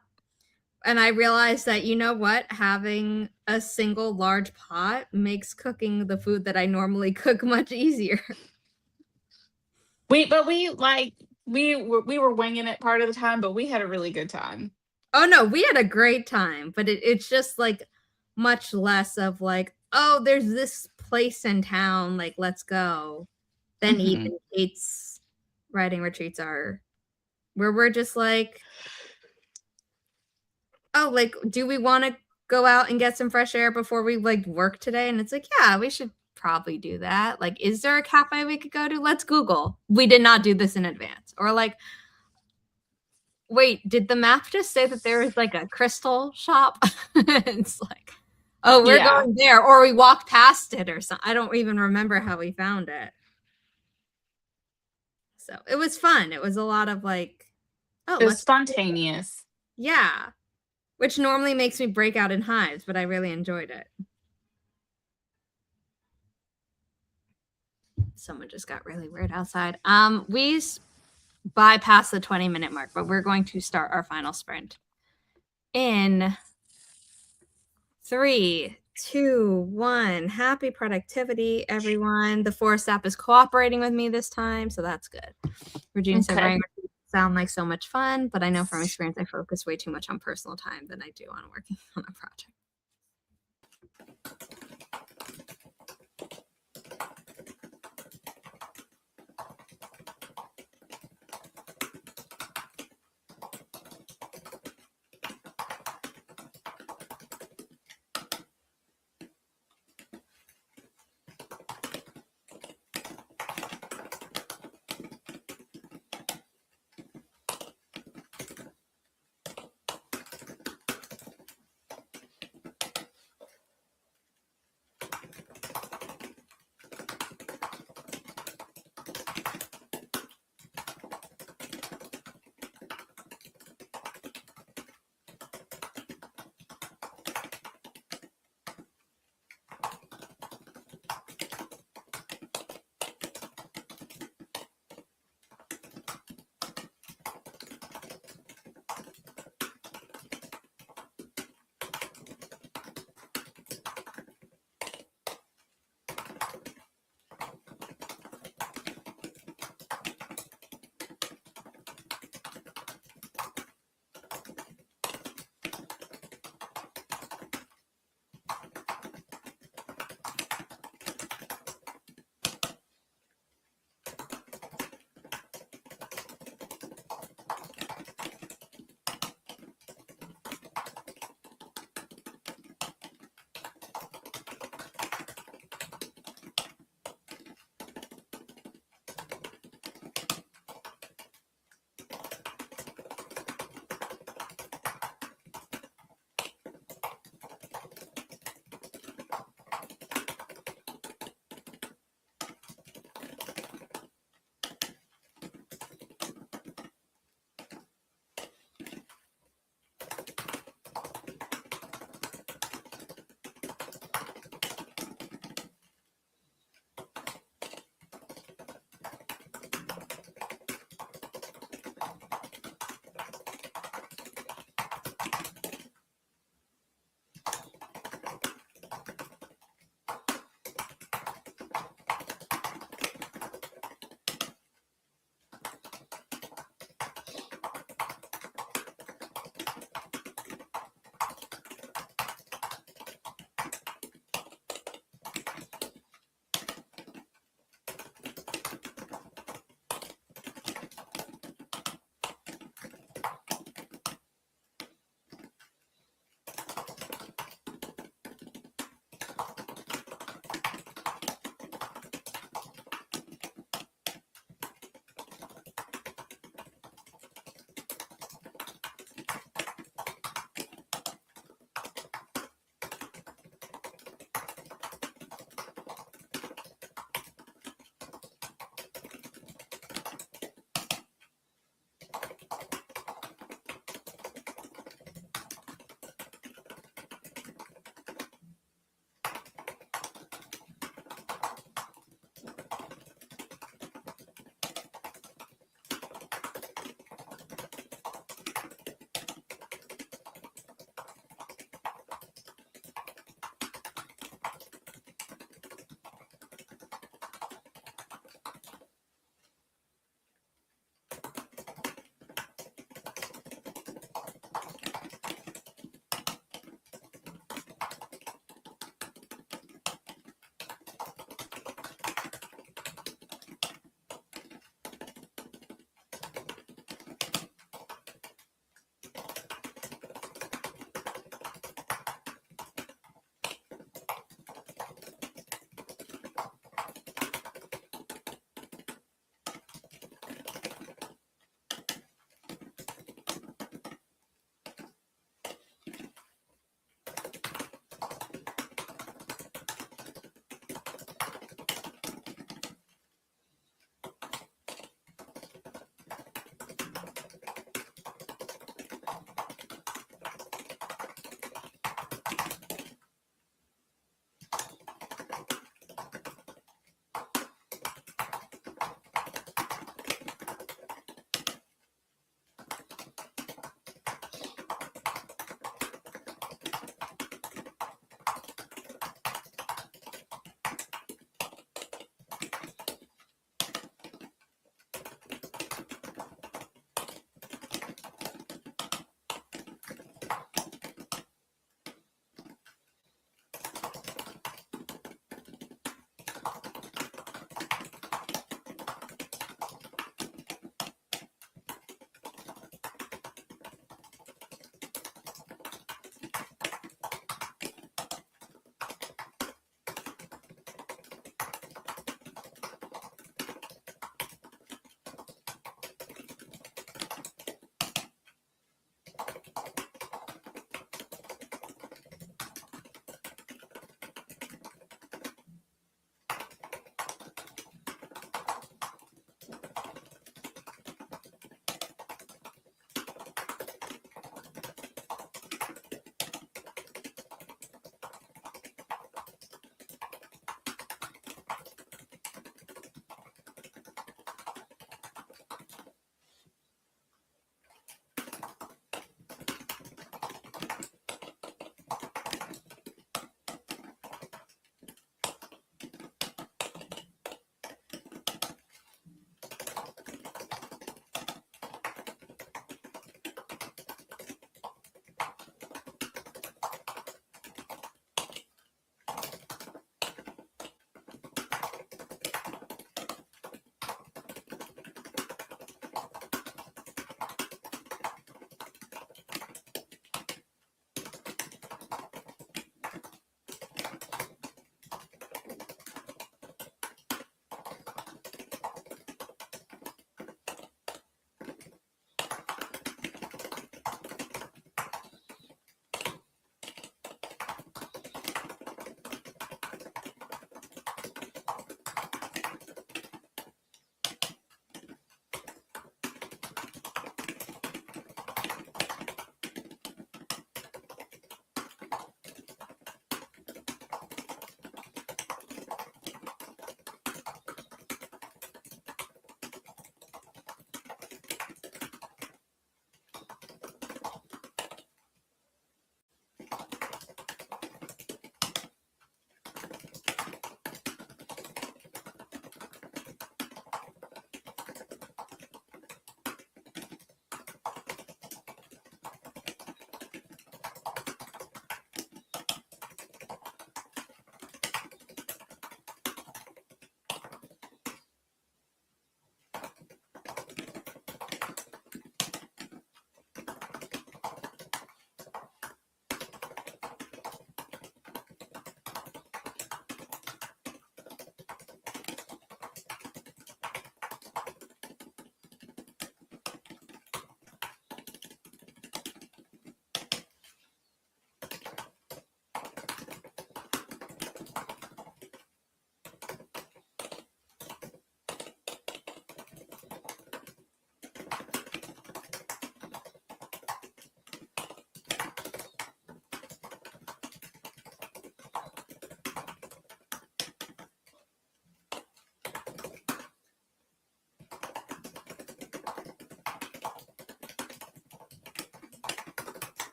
And I realized that, you know what? Having a single large pot makes cooking the food that I normally cook much easier. We were winging it part of the time, but we had a really good time. Oh no, we had a great time, but it's just like much less of like, oh, there's this place in town, like let's go, than Mhm. even Kate's writing retreats are, where we're just like, oh, like, do we want to go out and get some fresh air before we like work today? And it's like, yeah, we should probably do that. Like, is there a cafe we could go to? Let's Google. We did not do this in advance. Or like, wait, did the map just say that there is like a crystal shop? It's like, oh, we're Yeah. going there, or we walked past it or something. I don't even remember how we found it. So it was fun. It was a lot of like, oh, It was let's, spontaneous. yeah, which normally makes me break out in hives, but I really enjoyed it. Someone just got really weird outside. We bypassed the 20-minute mark, but we're going to start our final sprint in 3, 2, 1. Happy productivity, everyone. The Forest app is cooperating with me this time, so that's good. Regina said, Okay. writing sound like so much fun, but I know from experience I focus way too much on personal time than I do on working on a project.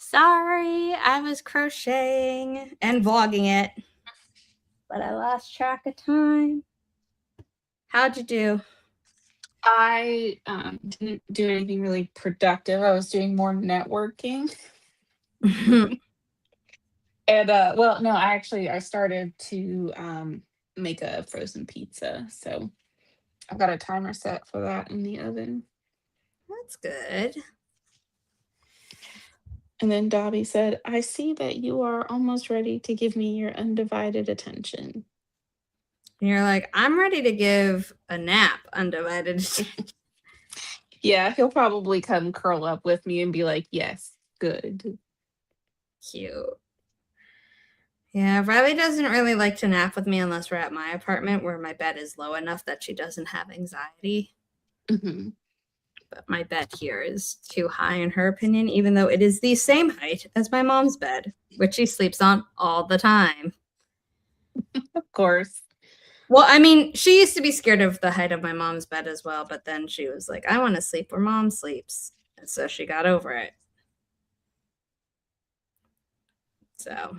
Sorry, I was crocheting and vlogging it, but I lost track of time. How'd you do? I didn't do anything really productive. I was doing more networking. And well, no, I started to make a frozen pizza. So I've got a timer set for that in the oven. That's good. And then Dobby said, I see that you are almost ready to give me your undivided attention. And you're like, I'm ready to give a nap undivided. Yeah, he'll probably come curl up with me and be like, yes, good. Cute. Yeah, Riley doesn't really like to nap with me unless we're at my apartment where my bed is low enough that she doesn't have anxiety. Hmm. But my bed here is too high in her opinion, even though it is the same height as my mom's bed, which she sleeps on all the time. Of course. Well, I mean, she used to be scared of the height of my mom's bed as well, but then she was like, I want to sleep where mom sleeps. And so she got over it. So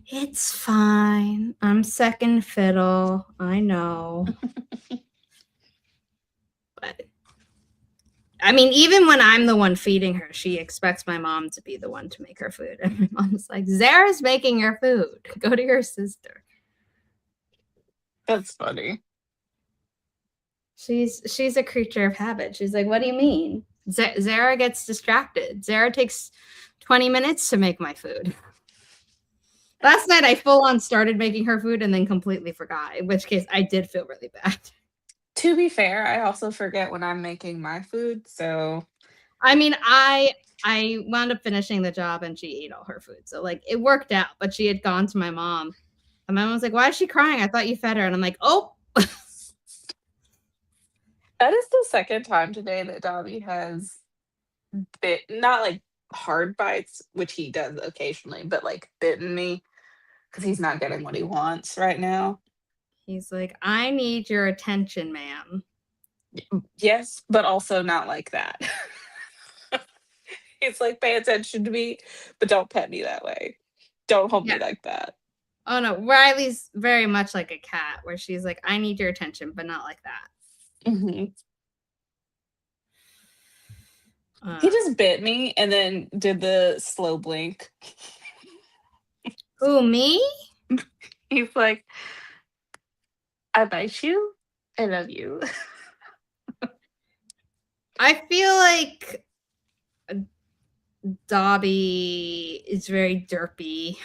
it's fine. I'm second fiddle. I know. But I mean, even when I'm the one feeding her, she expects my mom to be the one to make her food. And my mom's like, Zara's making your food. Go to your sister. That's funny. She's a creature of habit. She's like, what do you mean? Zara gets distracted. Zara takes 20 minutes to make my food. Last night, I full on started making her food and then completely forgot, in which case I did feel really bad. To be fair, I also forget when I'm making my food. So, I mean, I wound up finishing the job and she ate all her food. So, like, it worked out, but she had gone to my mom. And my mom was like, why is she crying? I thought you fed her. And I'm like, oh. that is the second time today that Dobby has bit, not like hard bites, which he does occasionally, but like bitten me because he's not getting what he wants right now. He's like, I need your attention, ma'am. Yes, but also not like that. It's like, pay attention to me, but don't pet me that way. Don't hold me Yeah. like that. Oh no, Riley's very much like a cat where she's like, I need your attention, but not like that. Hmm. He just bit me and then did the slow blink. Who, me? He's like, I bite you. I love you. I feel like Dobby is very derpy.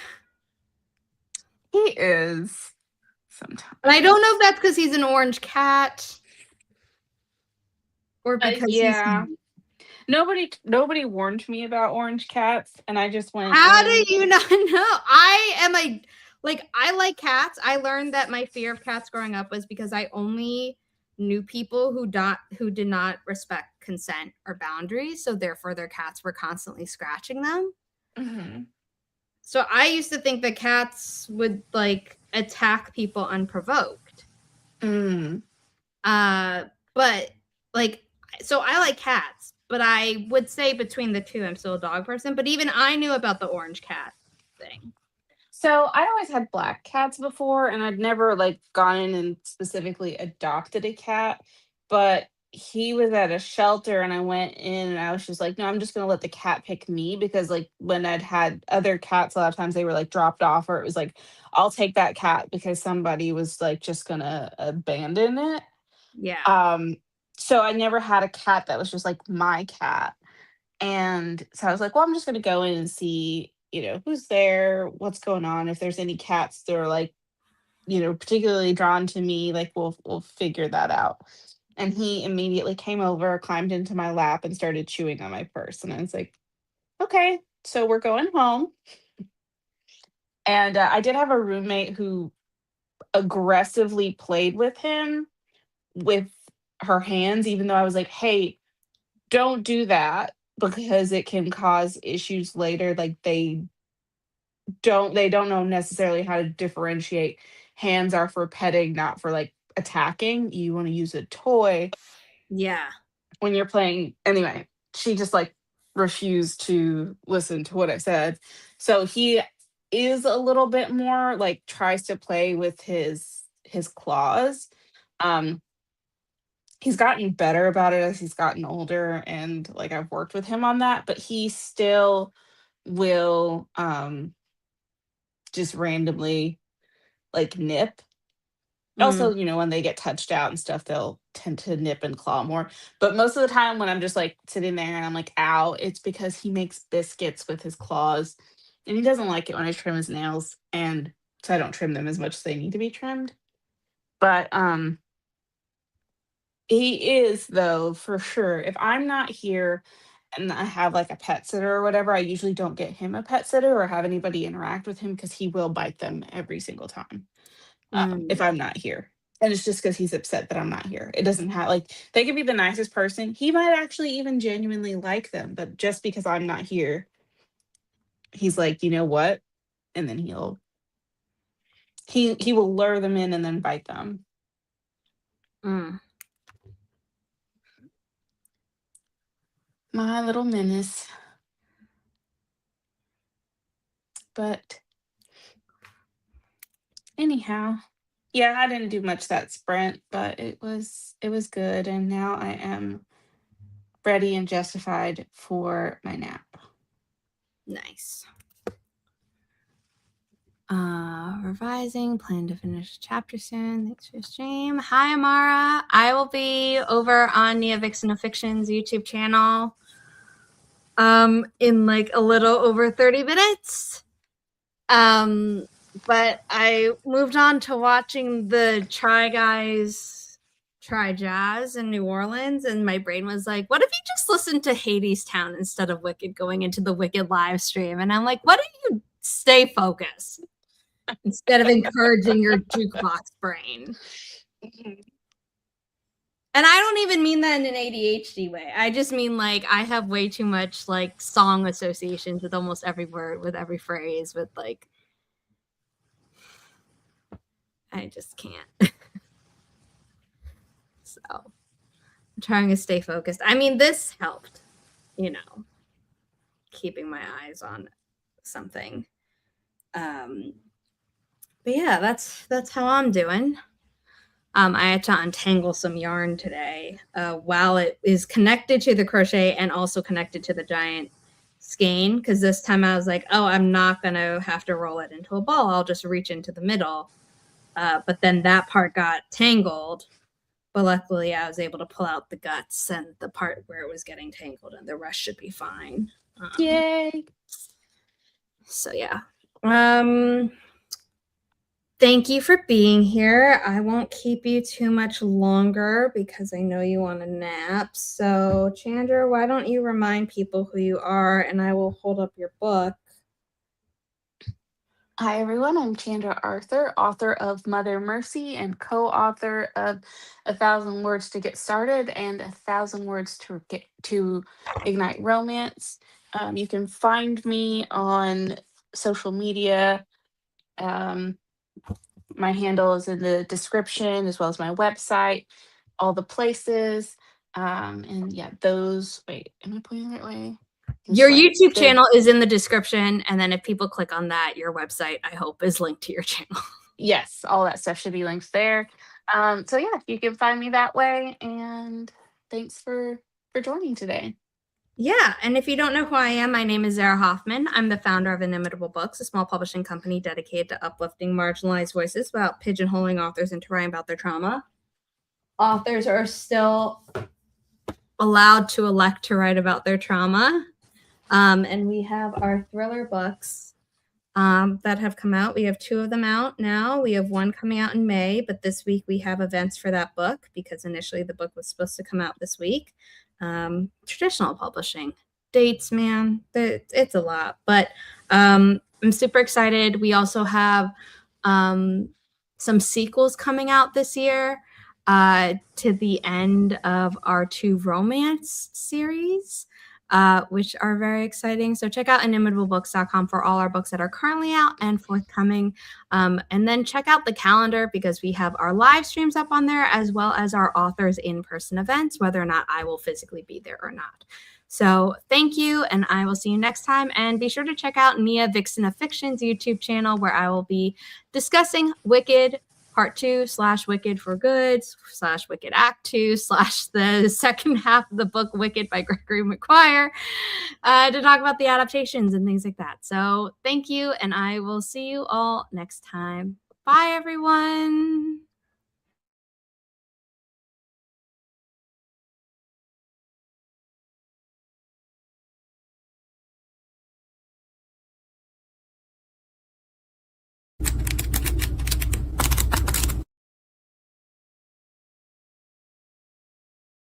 He is sometimes. And I don't know if that's because he's an orange cat or because Yeah. Nobody warned me about orange cats, and I just went. How do you not know? I like cats. I learned that my fear of cats growing up was because I only knew people who did not respect consent or boundaries, so therefore their cats were constantly scratching them. Mm-hmm. So I used to think that cats would like attack people unprovoked. Mm. But like, so I like cats, but I would say between the two, I'm still a dog person. But even I knew about the orange cat thing. So I always had black cats before, and I'd never like gone in and specifically adopted a cat. But he was at a shelter, and I went in, and I was just like, no, I'm just gonna let the cat pick me because like when I'd had other cats, a lot of times they were like dropped off, or it was like, I'll take that cat because somebody was like just gonna abandon it. Yeah. So I never had a cat that was just like my cat. And so I was like, well, I'm just going to go in and see, who's there, what's going on. If there's any cats that are like, particularly drawn to me, like we'll figure that out. And he immediately came over, climbed into my lap and started chewing on my purse. And I was like, okay, so we're going home. And I did have a roommate who aggressively played with him with her hands, even though I was like, hey, don't do that because it can cause issues later. Like they don't know necessarily how to differentiate. Hands are for petting, not for like attacking. You want to use a toy Yeah. when you're playing. Anyway, she just like refused to listen to what I said. So he is a little bit more like tries to play with his claws. Um he's gotten better about it as he's gotten older, and like I've worked with him on that, but he still will just randomly like nip. Mm, Also, when they get touched out and stuff, they'll tend to nip and claw more. But most of the time when I'm just like sitting there and I'm like, ow, it's because he makes biscuits with his claws. And he doesn't like it when I trim his nails. And so I don't trim them as much as they need to be trimmed. But he is though, for sure. If I'm not here and I have like a pet sitter or whatever, I usually don't get him a pet sitter or have anybody interact with him because he will bite them every single time mm, if I'm not here. And it's just because he's upset that I'm not here. It doesn't have like they could be the nicest person. He might actually even genuinely like them, but just because I'm not here, he's like, you know what? And then he will lure them in and then bite them. mm. My little menace. But anyhow, yeah, I didn't do much that sprint, but it was good, and now I am ready and justified for my nap. Nice. Revising, plan to finish chapter soon. Thanks for the stream. Hi, Amara. I will be over on Nia Vixen of Fiction's YouTube channel in like a little over 30 minutes. But I moved on to watching the Try Guys Try Jazz in New Orleans, and my brain was like, what if you just listened to Hades Town instead of Wicked going into the Wicked live stream? And I'm like, what if you stay focused instead of encouraging your jukebox brain? And I don't even mean that in an ADHD way. I just mean like I have way too much like song associations with almost every word, with every phrase, with like I just can't. So I'm trying to stay focused. I mean, this helped, keeping my eyes on something. But yeah, that's how I'm doing. I had to untangle some yarn today while it is connected to the crochet and also connected to the giant skein, because this time I was like, oh, I'm not going to have to roll it into a ball. I'll just reach into the middle. But then that part got tangled. But luckily, I was able to pull out the guts and the part where it was getting tangled, and the rest should be fine. Yay! So yeah. Thank you for being here. I won't keep you too much longer because I know you want a nap. So, Chandra, why don't you remind people who you are, and I will hold up your book. Hi, everyone. I'm Chandra Arthur, author of Mother Mercy and co-author of 1,000 Words to Get Started and 1,000 Words to Ignite Romance. You can find me on social media. My handle is in the description, as well as my website, all the places. And yeah, those. Wait, am I pointing the right way? Your YouTube channel is in the description, and then if people click on that, your website, I hope, is linked to your channel. Yes, all that stuff should be linked there. So yeah, you can find me that way. And thanks for joining today. Yeah, and if you don't know who I am, my name is Zara Hoffman. I'm the founder of Inimitable Books, a small publishing company dedicated to uplifting marginalized voices without pigeonholing authors into writing about their trauma. Authors are still allowed to elect to write about their trauma. And we have our thriller books that have come out. We have 2 of them out now. We have 1 coming out in May, but this week we have events for that book because initially the book was supposed to come out this week. Traditional publishing dates, man, it's a lot, but I'm super excited. We also have some sequels coming out this year to the end of our 2 romance series, which are very exciting. So check out inimitablebooks.com for all our books that are currently out and forthcoming. And then check out the calendar because we have our live streams up on there as well as our authors in-person events, whether or not I will physically be there or not. So thank you, and I will see you next time. And be sure to check out Nia Vixen of Fiction's YouTube channel, where I will be discussing Wicked Part 2 / Wicked for Good / Wicked Act 2 / the second half of the book Wicked by Gregory Maguire, to talk about the adaptations and things like that. So thank you, and I will see you all next time. Bye, everyone.